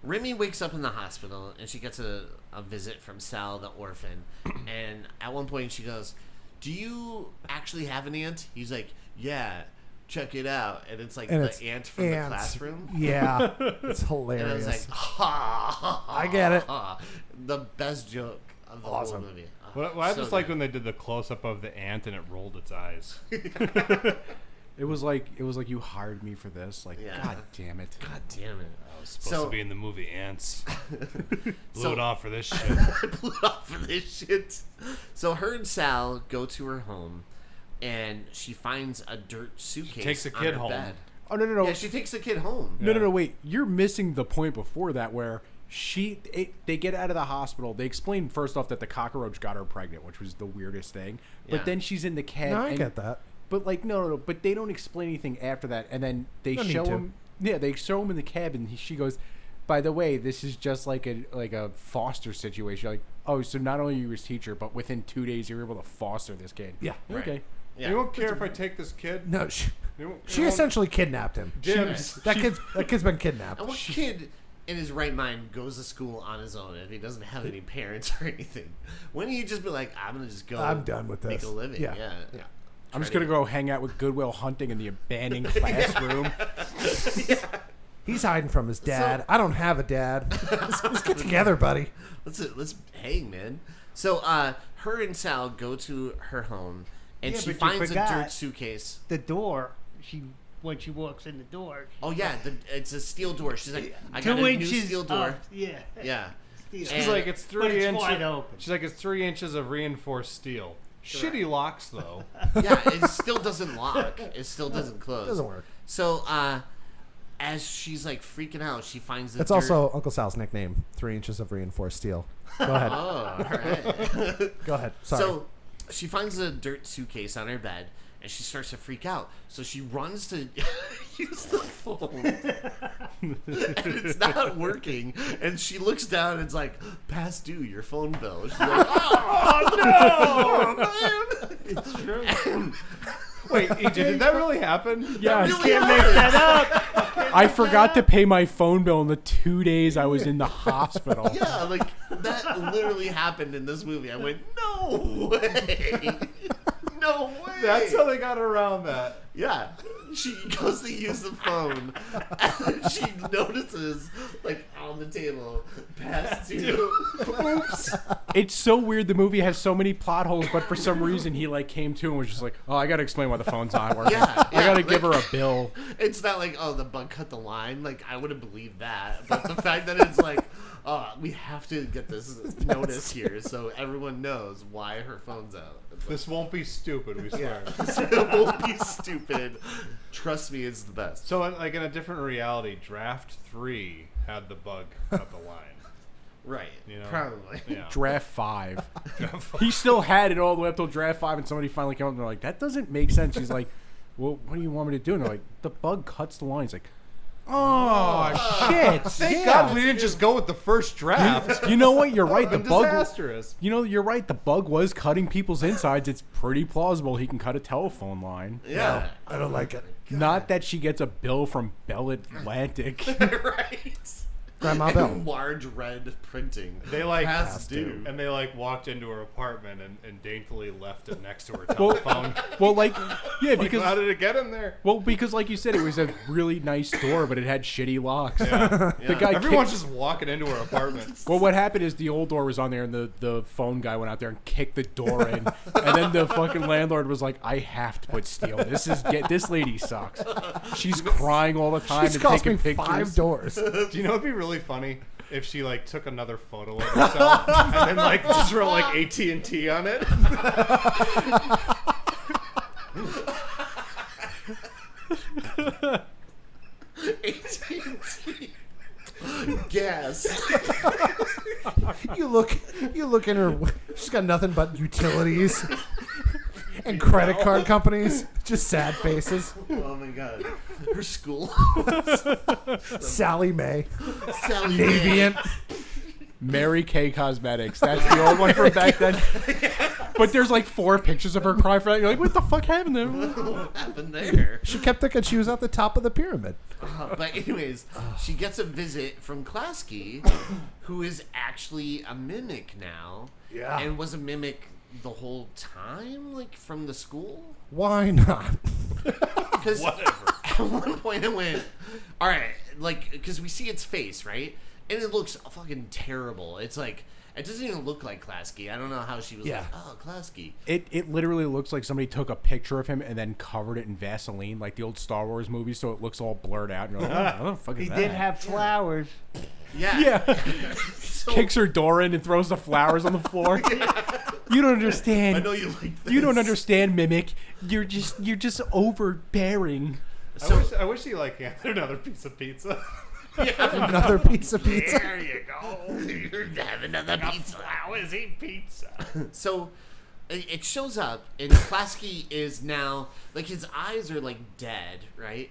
Remy wakes up in the hospital and she gets a visit from Sal the orphan. And at one point she goes, "Do you actually have an aunt?" He's like, "Yeah, check it out." And it's like And the it's aunt from the ants. classroom. Yeah, it's And I hilarious. was like, ha, ha, ha, I get it. ha. The best joke of the Awesome. whole movie. Oh, Well, I so just like good. when they did the close up of the ant and it rolled its eyes. it was like you hired me for this. Like, Yeah. god damn it. God damn it. I was supposed So- to be in the movie Ants. Blew So- it off for this shit. I blew it off for this shit. So her and Sal go to her home, and she finds a dirt suitcase. takes the on kid her home. bed. Oh no. Yeah, she takes the kid home. No, wait. You're missing the point before that where they get out of the hospital. They explain first off that the cockroach got her pregnant, which was the weirdest thing. Yeah. But then she's in the cab. no, I and- get that. But like no. But they don't explain anything after that. And then they No need show to. him. Yeah, they show him in the cab, and she goes, "By the way, this is just like a foster situation." Like, oh, so not only are you his teacher, but within 2 days you were able to foster this kid. Yeah. Right. Okay. Yeah. You won't care if I take this kid? No, she You she won't- essentially kidnapped him. Dibs. That kid's been kidnapped. And what kid in his right mind goes to school on his own if he doesn't have any parents or anything? Wouldn't you just be like, I'm going to just go I'm done with make this. a living? Yeah. Yeah. I'm just gonna go hang out with Goodwill Hunting in the abandoned classroom. He's hiding from his dad. So- I don't have a dad. Let's get together, buddy. Let's hang, man. So her and Sal go to her home, and Yeah, she but you finds a forgot. dirt suitcase. The door, when she walks in the door, Oh yeah, it's a steel door. She's like, I got 2 a inches new steel door. up, yeah. Yeah. Steel. She's like, it's 3 it's inches. wide open. She's like, it's 3 inches of reinforced steel. Shitty locks though. Yeah, it still doesn't lock. It still doesn't close. Doesn't work. So as she's like freaking out, she finds the That's dirt. also Uncle Sal's nickname. 3 inches of reinforced steel. Go ahead. Oh, all right. Go ahead. Sorry. So she finds a dirt suitcase on her bed, and she starts to freak out. So she runs to use the phone, and it's not working. And she looks down, and it's like, "Past due, your phone bill." She's like, "Oh no, man!" It's true. And Wait, EJ, did that really happen? Yeah, really Can't make that up. I forgot to pay my phone bill in the 2 days I was in the hospital. yeah, like that literally happened in this movie. I went, "No way, no way." That's how they got around that. Yeah. She goes to use the phone, and she notices, like, on the table, past due. Oops. It's so weird. The movie has so many plot holes, but for some reason he like came to and was just like, "Oh, I gotta explain why the phone's not working. Yeah, I gotta yeah, give her like- a bill." It's not like, oh, the bug cut the line. Like, I would have believed that. But the fact that it's like, oh, we have to get this notice here so everyone knows why her phone's out. It's like, This won't be stupid, we swear. it won't be stupid. Trust me, it's the best. So, like in a different reality, Draft 3 had the bug cut the line. Right. You know? Probably. Yeah. Draft 5. He still had it all the way up till draft 5, and somebody finally came up and they're like, "That doesn't make sense." He's like, "Well, what do you want me to do?" And they're like, "The bug cuts the line." He's like, "Oh shit! Thank yeah. God we didn't just go with the first draft. You know what? You're right. The How bug. disastrous. You know, you're right. The bug was cutting people's insides. It's pretty plausible he can cut a telephone line. Yeah. I don't like it. Not that she gets a bill from Bell Atlantic. Right. Grandma Bell. And large red printing. They like Past due. and they like walked into her apartment and daintily left it next to her telephone. Well, like, yeah, Like, because how did it get in there? because like you said, it was a really nice door, but it had shitty locks. Yeah. The guy Everyone's kicked- just walking into her apartment. Well, what happened is the old door was on there, and the phone guy went out there and kicked the door in, and then the fucking landlord was like, "I have to put steel. This lady sucks. She's crying all the time She's and cost me taking pictures." 5 doors. Do you know it'd be really funny if she like took another photo of herself and then like just wrote like AT&T on it? AT&T. Gas. look in her. She's got nothing but utilities and credit card companies. Just sad faces. Oh my god. Her school. Sally Mae, Sally Mae. Navient. Mary Kay Cosmetics. That's the old one from back then. But there's like 4 pictures of her crying for that. You're like, what the fuck happened there? What happened there? She kept thinking she was at the top of the pyramid. But anyways, she gets a visit from Klasky, who is actually a mimic now. Yeah. And was a mimic the whole time, like from the school. Why not? Because at one point I went, all right, like, because we see its face, right? And it looks fucking terrible. It's like, it doesn't even look like Klasky. I don't know how she was like, oh, Klasky. It literally looks like somebody took a picture of him and then covered it in Vaseline, like the old Star Wars movies, so it looks all blurred out. And you're like, oh, what the fuck is He that? did have flowers. Yeah. Yeah. So, Kicks her door in and throws the flowers on the floor. You don't understand. I know you like this. You don't understand, mimic. You're just overbearing. So, I wish he like handed another piece of pizza. Another piece of pizza. There you go. you're having another pizza. Flowers, eat pizza. So it shows up, and Klasky is now, like, his eyes are like dead, right?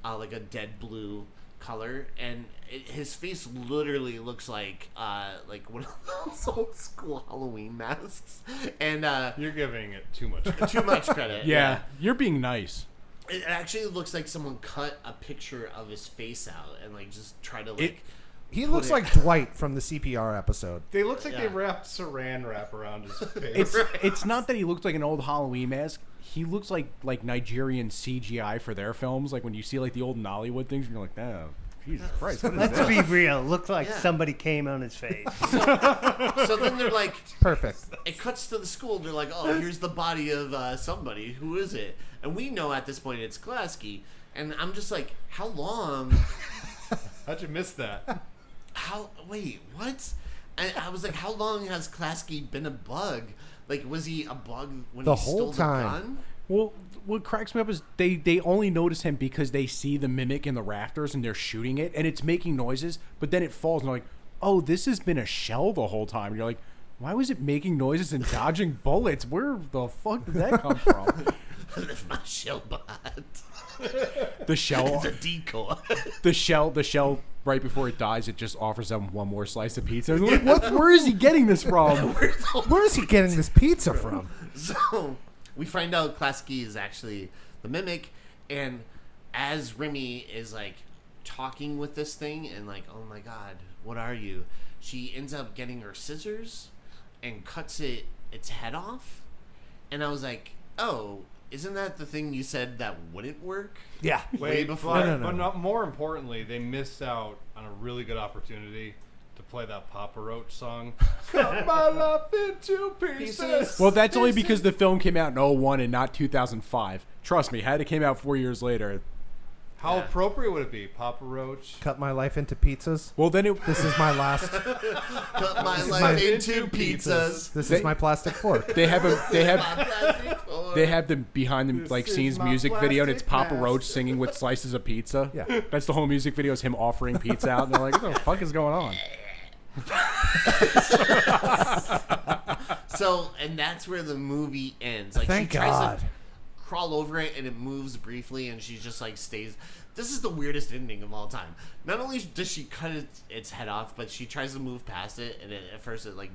Like a dead blue color, and his face literally looks like one of those old school Halloween masks. And You're giving it too much. too much credit. Yeah, you're being nice. It actually looks like someone cut a picture of his face out and like just try to like. He looks like Dwight from the CPR episode. They looks like they Yeah. wrapped saran wrap around his face. It's not that he looks like an old Halloween mask. He looks like Nigerian CGI for their films. Like when you see like the old Nollywood things, you're like, oh, Jesus Christ, what is Let's that? be real. Looked like Yeah. somebody came on his face. So then they're like, Perfect. it cuts to the school. They're like, oh, here's the body of somebody. Who is it? And we know at this point it's Klasky. And I'm just like, how long? How'd you miss that? Wait, what? And I was like, how long has Klasky been a bug? Like, was he a bug when The he whole stole time. the gun? Well, what cracks me up is they only notice him because they see the mimic in the rafters and they're shooting it and it's making noises, but then it falls and they're like, oh, this has been a shell the whole time. And you're like, why was it making noises and dodging bullets? Where the fuck did that come from? I left my shell behind. The shell, It's a decoy. the shell. Right before it dies, it just offers them one more slice of pizza. And they're like, what? Where is he getting this from? Where is he getting this pizza from? So we find out Klasky is actually the mimic, and as Remy is like talking with this thing and like, oh my god, what are you? She ends up getting her scissors and cuts its head off, and I was like, oh, isn't that the thing you said that wouldn't work? Yeah. Way before. But, No. but not, more importantly, they missed out on a really good opportunity to play that Papa Roach song. Cut my life into pieces. Well, that's only because the film came out in 2001 and not 2005. Trust me, had it came out 4 years later. How Yeah. appropriate would it be? Papa Roach. Cut my life into pizzas. Well, then it. This is my last. Cut my life my- into pizzas. This is my plastic fork. They have My plastic fork. They have the behind the like is scenes my music video, and it's plastic Papa Roach mask. singing with slices of pizza. Yeah. That's the whole music video is him offering pizza out, and they're like, "What the fuck is going on?" So, and that's where the movie ends. Like, Thank she tries God. to crawl over it, and it moves briefly, and she just like stays. This is the weirdest ending of all time. Not only does she cut its head off, but she tries to move past it, and at first it like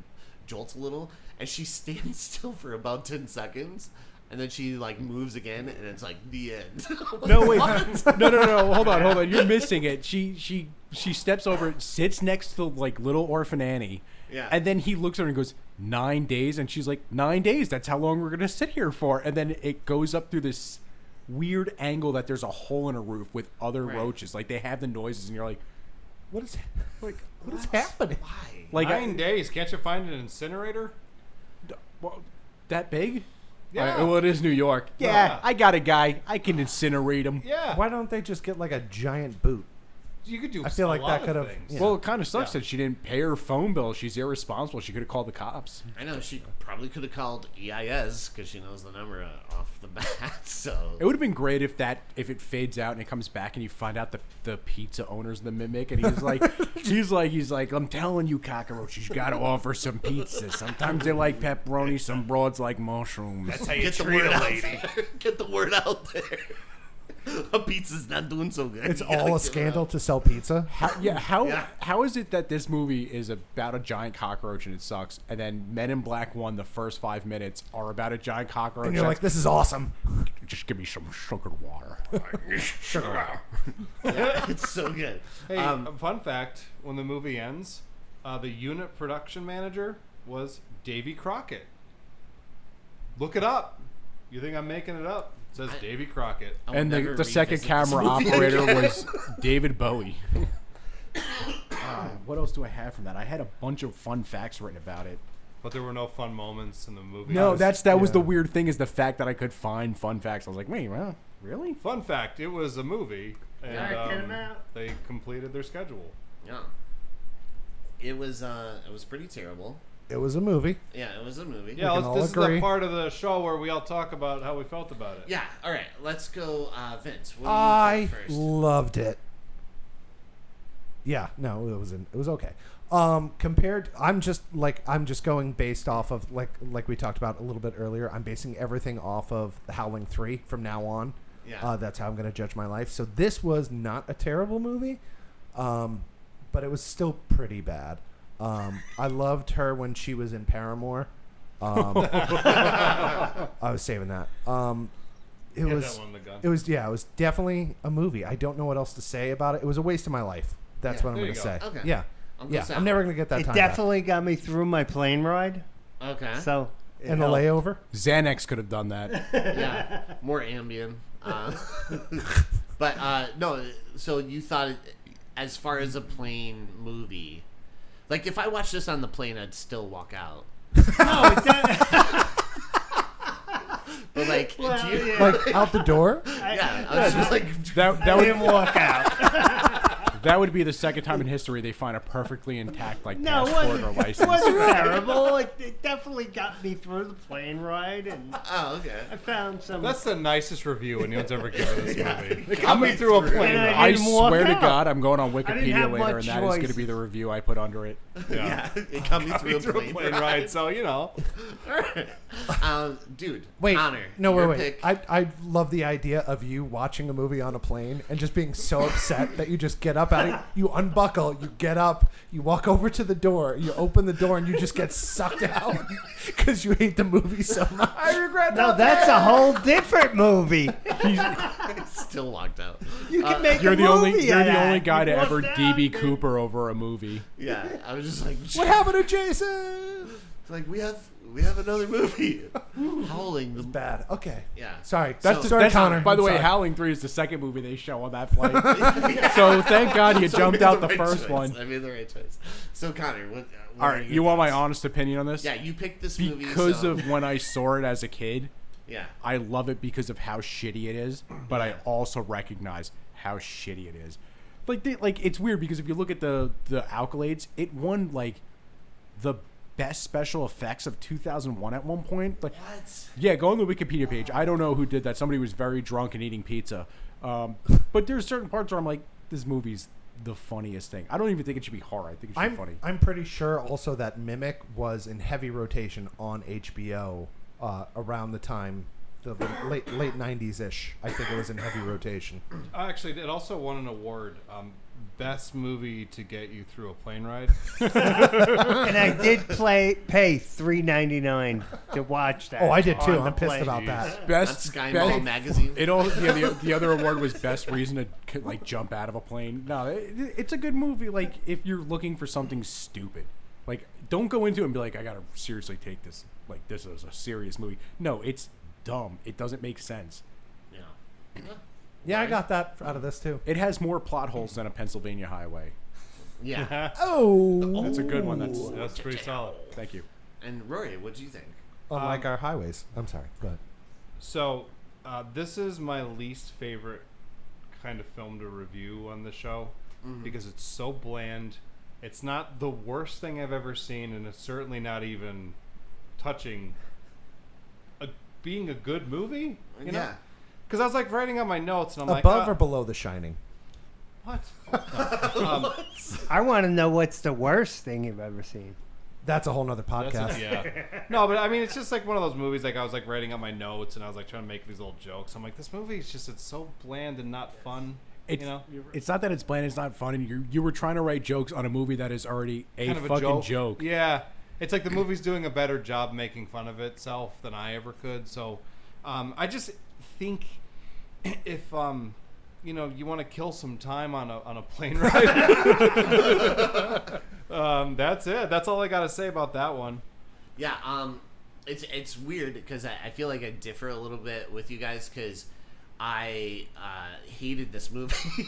jolts a little, and she stands still for about 10 seconds. And then she like moves again, and it's like the end. No, wait, What? no, hold on, you're missing it. She steps over, sits next to like little orphan Annie, Yeah. and then he looks at her and goes, 9 days, and she's like, 9 days. That's how long we're gonna sit here for. And then it goes up through this weird angle that there's a hole in a roof with other Right. roaches. Like they have the noises, and you're like, What is like what is happening? Why? like 9 days. Can't you find an incinerator? well, that big? Yeah. Well, it is New York. Yeah, Yeah. I got a guy. I can incinerate him. Yeah. Why don't they just get like a giant boot? You could do. I feel like a lot that could of have- things. yeah. Well, it kind of sucks Yeah. that she didn't pay her phone bill. She's irresponsible. She could have called the cops. I know she probably could have called EIS because she knows the number off the bat. So It would have been great if it fades out and it comes back and you find out the pizza owner's the mimic and he's like I'm telling you, cockroach, you got to offer some pizza. Sometimes they like pepperoni, some broads like mushrooms. That's how you get the treat word a out lady. there. Get the word out there. A pizza's not doing so good. It's You gotta all a get it scandal out. to sell pizza. How is it that this movie is about a giant cockroach and it sucks, and then Men in Black 1, the first 5 minutes are about a giant cockroach? And you're like, this is awesome. just give me some sugar water. Yeah, it's so good. Hey, a fun fact: when the movie ends, the unit production manager was Davy Crockett. Look it up. You think I'm making it up? It says Davy Crockett. I will And never the second revisit this camera movie operator again. was David Bowie. What else do I have from that? I had a bunch of fun facts written about it. But there were no fun moments in the movie. No, that was the yeah. weird thing, is the fact that I could find fun facts. I was like, wait, well, really? Fun fact: it was a movie, and Alright, get 'em out. they completed their schedule. Yeah. It was pretty terrible. It was a movie. Yeah, it was a movie. Yeah, can all this is agree. the part of the show where we all talk about how we felt about it. Yeah. All right. Let's go, Vince. What do you I think first? loved it. Yeah, no, it was okay. Compared, I'm just going based off of like we talked about a little bit earlier. I'm basing everything off of The Howling 3 from now on. Yeah. That's how I'm going to judge my life. So this was not a terrible movie, but it was still pretty bad. I loved her when she was in Paramore. I was saving that. It Get was that one in the gun. it was definitely a movie. I don't know what else to say about it. It was a waste of my life. That's Yeah, what I'm there going to you say. go. Okay. Yeah. I'll go Yeah, south. I'm never going to get that It time back. definitely got me through my plane ride. Okay. So it And the helped. layover? Xanax could have done that. Yeah. More Ambien. But no. So you thought, as far as a plane movie, like if I watched this on the plane, I'd still walk out. No, it did. But like, Well, do you, yeah. Like out the door? yeah, I was just like, That I would didn't walk out. that would be the second time in history they find a perfectly intact No, it passport or wasn't, it license. wasn't terrible. It definitely got me through the plane ride, and oh, okay. I found some. That's the nicest review anyone's ever given this Yeah. movie. It Got me through a plane And ride. I didn't walk swear to out. God, I'm going on didn't Wikipedia have later, much and that is going to choice. be the review I put under it. Yeah, it got me Got through me a through plane, ride. so you know. Dude, Wait, Connor, no, your wait. pick. I love the idea of you watching a movie on a plane and just being so upset that you just get up out of you unbuckle, you get up, you walk over to the door, you open the door, and you just get sucked out because you hate the movie so much. I regret No, that's a whole different movie. Still locked out. You can make You're a the only movie you're of the that. only guy You to walk ever down DB there. Cooper over a movie. Yeah, I was just like, What happened to Jason? It's like we have another movie, Howling. The Bad. Okay. Yeah. Sorry. So- Sorry, Connor. By the I'm way, sorry. Howling 3 is the second movie they show on that flight. So thank God you So I jumped made out the right first choice. one. I made the right choice. So Connor, what All are right, your you want my thoughts? honest opinion on this? Yeah, you picked this movie Because so- of when I saw it as a kid, yeah. I love it because of how shitty it is, but I also recognize how shitty it is. Like it's weird because if you look at the accolades, it won like the best special effects of 2001 at one point. Like, What? yeah, go on the Wikipedia page. I don't know who did that. Somebody was very drunk and eating pizza. But there's certain parts where I'm like, this movie's the funniest thing. I don't even think it should be horror. I think it should be funny. I'm pretty sure also that Mimic was in heavy rotation on HBO around the time, the late 90s ish. I think it was in heavy rotation. Actually, it also won an award. Best movie to get you through a plane ride. And I did pay $3.99 to watch that. Oh, I did too. on the I'm pissed plane. about that. Not Best Sky best- Mall magazine. It all the other award was best reason to like jump out of a plane. No, it's a good movie. Like if you're looking for something stupid, like don't go into it and be like, I gotta seriously take this. Like this is a serious movie. No, it's dumb. It doesn't make sense. Yeah. Yeah, I got that out of this too. It has more plot holes than a Pennsylvania highway. Yeah. Oh, That's a good one. That's pretty solid. Thank you. And Rory, what do you think? unlike our highways. I'm sorry. Go ahead. So, this is my least favorite kind of film to review on the show. because it's so bland. It's not the worst thing I've ever seen, and it's certainly not even touching being a good movie. You know? Yeah. Because I was like writing on my notes, and I'm Above like, or below The Shining? what? No. I want to know what's the worst thing you've ever seen. That's a whole nother That's podcast. yeah. No, but I mean, it's just like one of those movies. Like I was like writing on my notes, and I was like trying to make these little jokes. I'm like, this movie is just it's so bland and not fun. It's, you know, it's not that it's bland, it's not fun, and you were trying to write jokes on a movie that is already a kind of fucking joke. Yeah, it's like the movie's doing a better job making fun of itself than I ever could. So, I just think if you know, you want to kill some time on a plane ride, that's it. That's all I got to say about that one. Yeah, it's weird because I feel like I differ a little bit with you guys because I hated this movie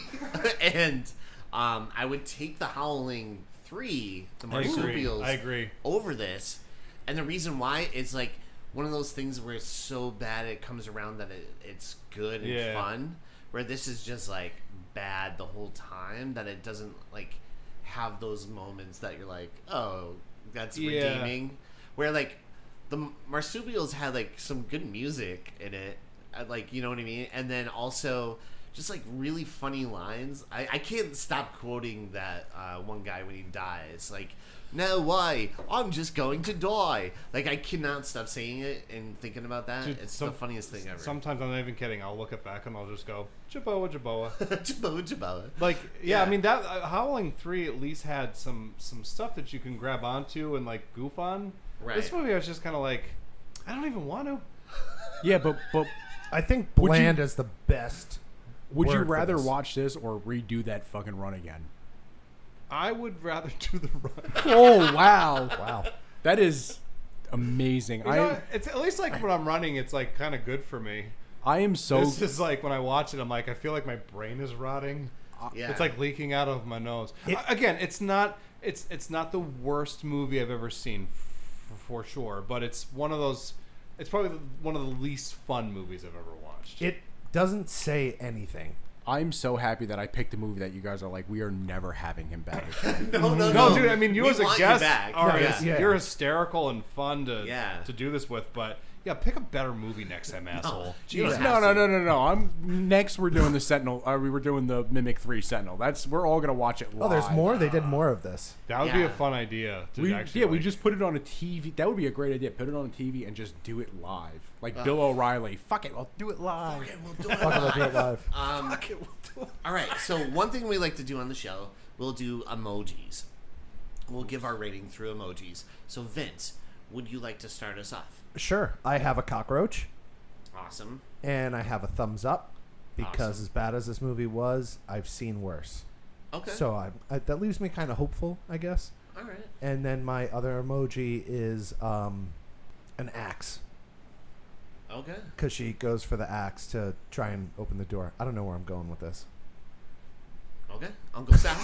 and I would take The Howling 3, the marsupials, I agree. over this, and the reason why is like one of those things where it's so bad it comes around that it's good and fun. Where this is just like bad the whole time, that it doesn't like have those moments that you're like, oh, that's redeeming. Where like the marsupials had like some good music in it, like, you know what I mean, and then also just like really funny lines. I can't stop quoting that one guy when he dies, like, no, why? I'm just going to die. Like, I cannot stop saying it and thinking about that. Dude, it's the funniest thing ever. Sometimes I'm not even kidding. I'll look it back and I'll just go, Jaboa, Jaboa. Jaboa, Jaboa. Like, yeah, Yeah. I mean, that Howling 3 at least had some stuff that you can grab onto and, like, goof on. Right. This movie, I was just kind of like, I don't even want to. Yeah, but I think Would you- bland is the best. would you word for rather this. watch this or redo that fucking run again? I would rather do the run. Oh, wow. Wow. That is amazing. You know, it's at least like when I'm running, it's like kind of good for me. I am so... This is like when I watch it, I'm like, I feel like my brain is rotting. Yeah. It's like leaking out of my nose. Again, it's not the worst movie I've ever seen, for sure. But it's one of those. It's probably one of the least fun movies I've ever watched. It doesn't say anything. I'm so happy that I picked a movie that you guys are like, we are never having him back. No, dude. I mean, you We as a want you guest back. are Yeah. you're hysterical and fun to Yeah. do this with. But yeah, pick a better movie next time, asshole. Jesus. No. Next, we're doing the Sentinel. We were doing the Mimic 3 Sentinel. We're all gonna watch it live. Oh, there's more? They did more of this. That would be Yeah. a fun idea. To We actually, we like- just put it on a TV. That would be a great idea. Put it on a TV and just do it live, like Bill O'Reilly. Fuck it, I'll do it live. We'll do it Fuck it, we'll do it live. live. All right, so one thing we like to do on the show, we'll do emojis. We'll give our rating through emojis. So, Vince, would you like to start us off? Sure. I have a cockroach, Awesome. and I have a thumbs up, because Awesome. as bad as this movie was, I've seen worse. Okay. So that leaves me kind of hopeful, I guess. all right. And then my other emoji is an axe, Okay. because she goes for the axe to try and open the door. I don't know where I'm going with this. Okay. Uncle Sal.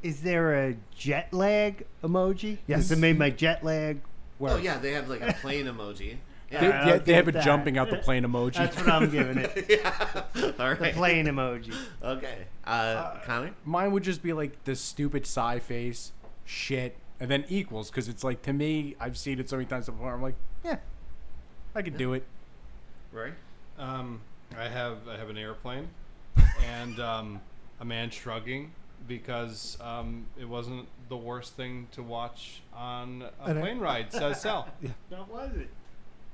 Is there a jet lag emoji? Yes. It made my jet lag work. Oh, yeah, they have like a plane emoji. They, Yeah. I'll they have give a that. jumping out the plane emoji. That's what I'm giving it. Yeah. All The right. plane emoji. Okay. Connor? Mine would just be like the stupid sigh face, shit, and then equals, because it's like, to me, I've seen it so many times before. I'm like, yeah, I could do it. Rory? I have an airplane and a man shrugging because it wasn't the worst thing to watch on a And plane ride, says Sal. What was it?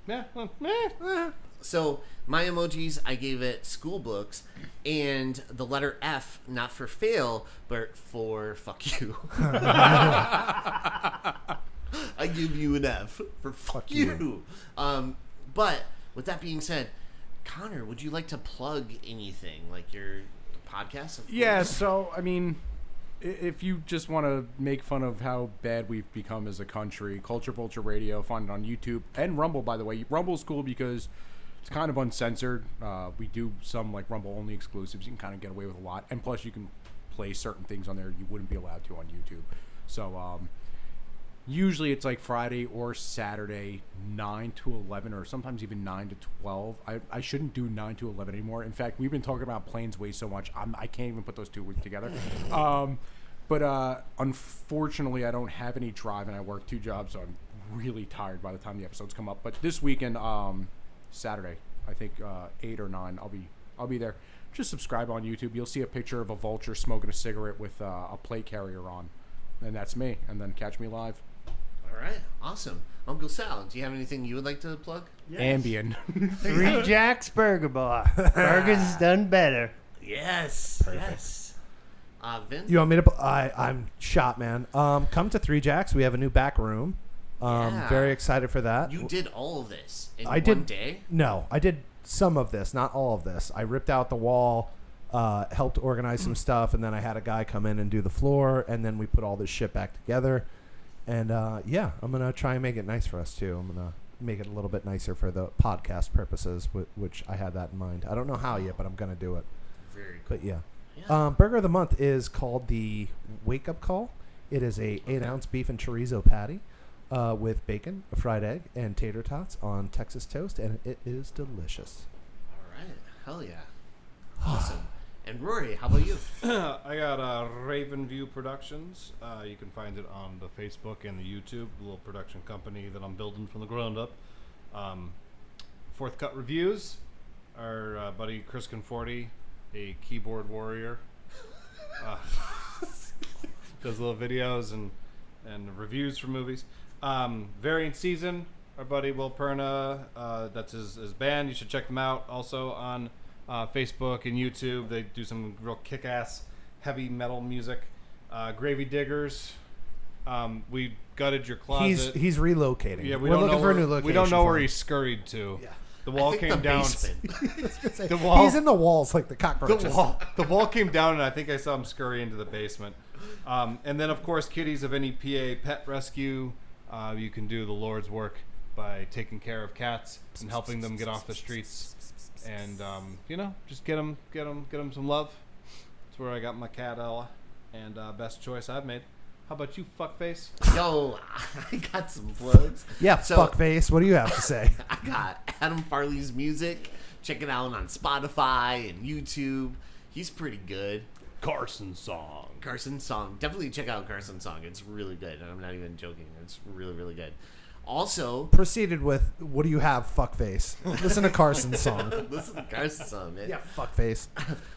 Yeah, well, meh. So, my emojis, I gave it school books and the letter F, not for fail, but for fuck you. I give you an F for fuck you. But with that being said, Connor, would you like to plug anything, like your podcast? Of Yeah, course? so, I mean, if you just want to make fun of how bad we've become as a country, Culture Vulture Radio, find it on YouTube and Rumble, by the way. Rumble's cool because it's kind of uncensored. We do some, like, Rumble-only exclusives. You can kind of get away with a lot. And plus, you can play certain things on there you wouldn't be allowed to on YouTube. So, Usually it's like Friday or Saturday, 9 to 11, or sometimes even 9 to 12. I shouldn't do 9 to 11 anymore. In fact, we've been talking about planes way so much, I can't even put those two together. But unfortunately, I don't have any drive, and I work 2 jobs, so I'm really tired by the time the episodes come up. But this weekend, Saturday, I think 8 or 9, I'll be there. Just subscribe on YouTube. You'll see a picture of a vulture smoking a cigarette with a plate carrier on, and that's me. And then catch me live. All right, awesome. Uncle Sal, do you have anything you would like to plug? Ambien. 3 Jacks Burger Bar. Burgers done better. Yes. Yes. Vince? You want me to? I'm shot, man. Come to 3 Jacks. We have a new back room. Yeah. Very excited for that. You did all of this in I one did. day? No, I did some of this, not all of this. I ripped out the wall, helped organize some stuff, and then I had a guy come in and do the floor, and then we put all this shit back together. And yeah, I'm gonna try and make it nice for us too. I'm gonna make it a little bit nicer for the podcast purposes, which I had that in mind. I don't know how yet, but I'm gonna do it. Very cool. But yeah. Yeah. Burger of the month is called the Wake Up Call. It is a 8-ounce beef and chorizo patty with bacon, a fried egg, and tater tots on Texas toast, and it is delicious. All right. Hell yeah. Awesome. And Rory, how about you? I got Raven View Productions. You can find it on the Facebook and the YouTube, a little production company that I'm building from the ground up. Fourth Cut Reviews. Our buddy Chris Conforti, a keyboard warrior, does little videos and reviews for movies. Variant Season, our buddy Will Perna, that's his band. You should check them out. Also on Facebook and YouTube, they do some real kick-ass heavy metal music. Gravy Diggers, we gutted your closet. He's relocating. Yeah, We're looking for a new location. We don't know for where him. he scurried to. Yeah. The wall I think came the down. basement. The wall. He's in the walls like the cockroaches. The wall came down, and I think I saw him scurry into the basement. And then, of course, Kitties of NEPA Pet Rescue. You can do the Lord's work by taking care of cats and helping them get off the streets, and just get them some love. That's where I got my cat Ella, and best choice I've made. How about you, fuckface? Yo, I got some plugs. Yeah, So- fuckface. What do you have to say? I got Adam Farley's music. Check it out on Spotify and YouTube. He's pretty good. Carson song. Carson's song. Definitely check out Carson's song. It's really good. And I'm not even joking. It's really, really good. Also, Proceeded with, what do you have, fuckface? Listen to Carson's song. listen to Carson's song, man. Yeah, fuckface.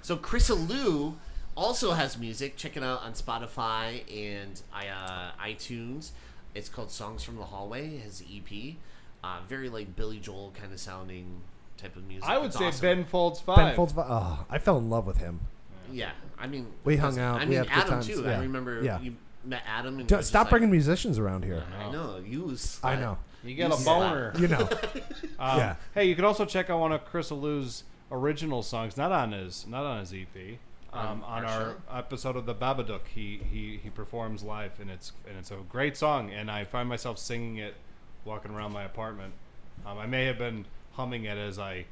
So Chris Alou also has music. Check it out on Spotify and iTunes. It's called Songs from the Hallway, his EP. Very like Billy Joel kind of sounding type of music. I would It's say awesome. Ben Folds 5. Ben Folds. Oh, I fell in love with him. Yeah, I mean, We hung out. I We mean, had good Adam times. too. Yeah. I remember Yeah. you met Adam. And Don't- was Stop just bringing like, musicians around here. I know you. I know. You get a You boner. You know. Yeah. Hey, you can also check out one of Chris Alou's original songs, not on his EP. On our our show? episode of the Babadook, he performs live, and it's a great song, and I find myself singing it walking around my apartment. I may have been humming it as I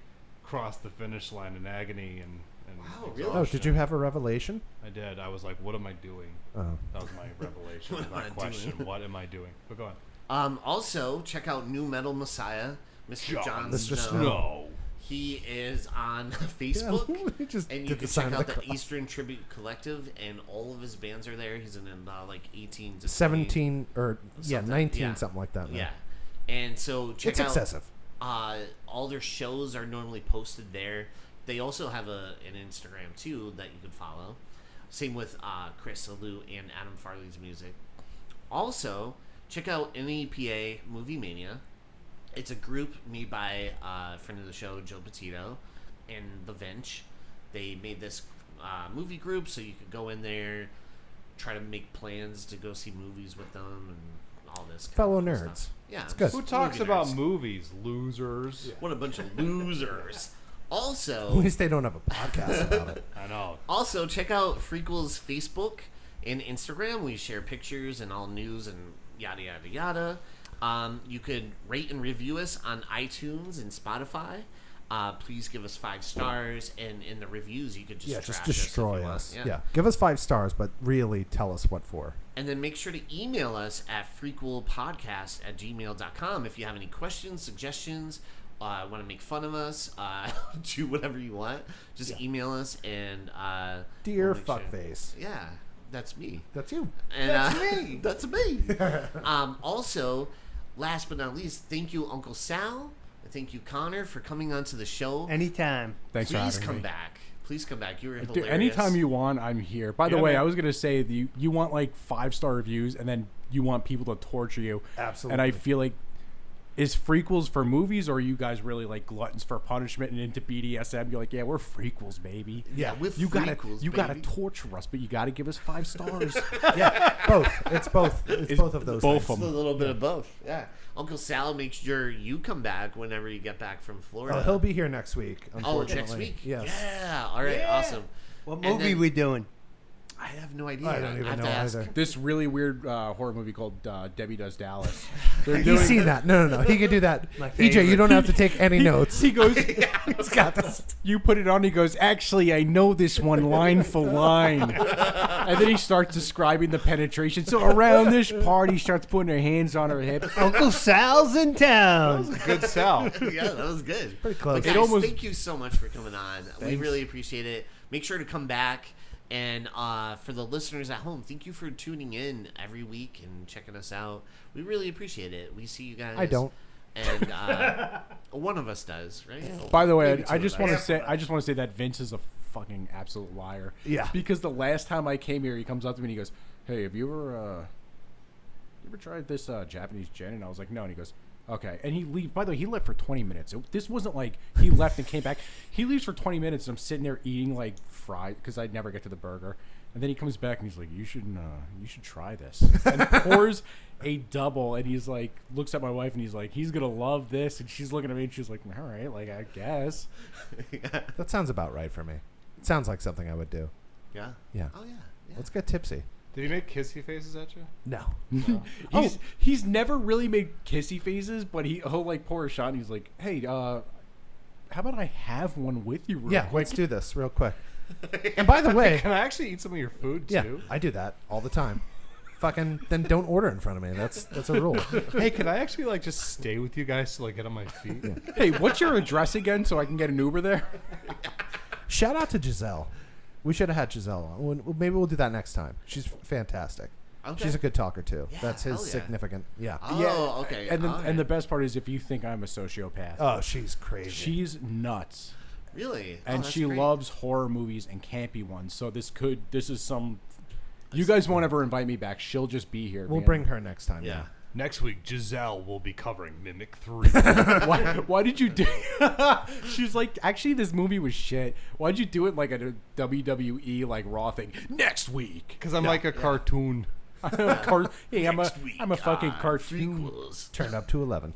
crossed the finish line in agony and Wow, really? Oh, did you have a revelation? I did. I was like, "What am I doing?" Oh. That was my revelation. What am That I question. doing? What am I doing? But go on. Also, check out New Metal Messiah, Mr. John Mr. Snow. No. He is on Facebook, he just and you did can the sign check of out the the cross. Eastern Tribute Collective, and all of his bands are there. He's in like 18 to 20. 17 or Something, 19, yeah. something like that. now. Yeah, and so check It's out. excessive. All their shows are normally posted there. They also have an Instagram too that you can follow. Same with Chris Alou and Adam Farley's music. Also, check out NEPA Movie Mania. It's a group made by a friend of the show, Joe Petito, and The Vench. They made this movie group so you could go in there, try to make plans to go see movies with them, and all this kind Fellow of cool nerds. stuff. Yeah, It's good. Who talks movie about nerds. movies? Losers. What a bunch of losers. At Also, least they don't have a podcast about it. I know. Also, check out Frequel's Facebook and Instagram. We share pictures and all news and yada, yada, yada. You could rate and review us on iTunes and Spotify. Please give us 5 stars, and in the reviews you could just Yeah, just trash destroy if you us. want. Yeah. Give us 5 stars, but really tell us what for. And then make sure to email us at frequelpodcast@gmail.com if you have any questions, suggestions, want to make fun of us, do whatever you want. Just email us and Dear we'll make fuckface. sure. Yeah, that's me. That's you. And, That's me. That's me. Also, last but not least, thank you, Uncle Sal. And thank you, Connor, for coming onto the show. Anytime. Thanks for Please having come me. back. Please come back. You were Dude, hilarious. anytime you want, I'm here. By the Yeah, way, man. I was gonna say you want like 5-star reviews, and then you want people to torture you. Absolutely. And I feel like, is frequels for movies, or are you guys really like gluttons for punishment and into BDSM? You're like, yeah, we're frequels, baby. Yeah, with You gotta baby. torture us, but you gotta give us 5 stars. Yeah, both. It's both. It's both of those. both things. of It's a little bit of both. Yeah. Uncle Sal, make sure you come back whenever you get back from Florida. Oh, he'll be here next week. Oh, Unfortunately. next week? Yes. Yeah. All right. Yeah. Awesome. What And movie then- we doing? I have no idea. I don't even have know to ask. either. This really weird horror movie called Debbie Does Dallas. They're He's seen that. No. He can do that. My EJ, you favorite. don't have to take any notes. He goes, He's got this. you put it on, he goes, actually, I know this one line for line. And then he starts describing the penetration. So around this part, he starts putting her hands on her hip. Uncle Sal's in town. Good Sal. Yeah, that was good. Pretty close. But guys, It almost- thank you so much for coming on. We really appreciate it. Make sure to come back. And for the listeners at home, thank you for tuning in every week and checking us out. We really appreciate it. We see you guys. I don't. And one of us does, right? By the way, Maybe two I of just us. want to say that Vince is a fucking absolute liar. Yeah. Because the last time I came here, he comes up to me and he goes, "Hey, have you ever tried this Japanese gin?" And I was like, "No." And he goes, "Okay." And he leave. By the way, he left for 20 minutes. This wasn't like he left and came back. He leaves for 20 minutes, and I'm sitting there eating like fried because I'd never get to the burger. And then he comes back and he's like, "You should try this." And pours a double, and he's like, looks at my wife and he's like, "He's gonna love this." And she's looking at me and she's like, "All right, like I guess." That sounds about right for me. It sounds like something I would do. Yeah. Yeah. Oh yeah. Yeah. Let's get tipsy. Did he make kissy faces at you? No. He's never really made kissy faces, but he'll like pour a shot and he's like, "Hey, how about I have one with you real Yeah, quick?" let's do this real quick. And by the way, Can I actually eat some of your food yeah, too? I do that all the time. Fucking then don't order in front of me. That's a rule. Hey, can I actually like just stay with you guys till I get on my feet? Hey, what's your address again so I can get an Uber there? Shout out to Giselle. We should have had Giselle on. Maybe we'll do that next time. She's fantastic. Okay. She's a good talker too. Yeah, That's his hell yeah. significant. Yeah. Oh, okay. And All and the right. best part is if you think I'm a sociopath, Oh, she's crazy. she's nuts. Really? Oh, And that's she great. loves horror movies and campy ones. So this is some. You guys won't ever invite me back. She'll just be here. We'll man. bring her next time. Yeah. Next week, Giselle will be covering Mimic 3. Why did you do? She's like, actually, this movie was shit. Why'd you do it like a WWE like Raw thing? Next week, Because I'm like a cartoon. hey, I'm Next week a fucking on cartoon. Frequels. Turned up to 11.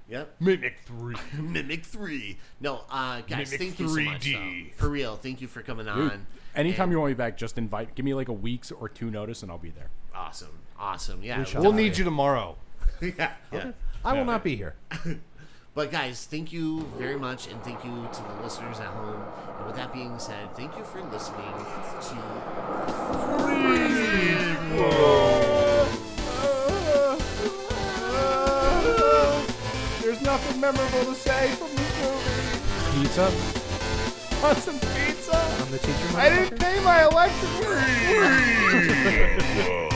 Yep. Mimic 3. Mimic 3. No, guys, Mimic thank you so much. 3D. For real, thank you for coming Dude, on. anytime And- you want me back, just invite. Give me like a week's or 2 notice, and I'll be there. Awesome. Yeah. shall. We'll need you tomorrow. Yeah. I will not be here. But guys, thank you very much, and thank you to the listeners at home. And with that being said, thank you for listening to There's nothing memorable to say from this movie. Pizza. Want some pizza? I'm the teacher. I didn't pay my electric bill.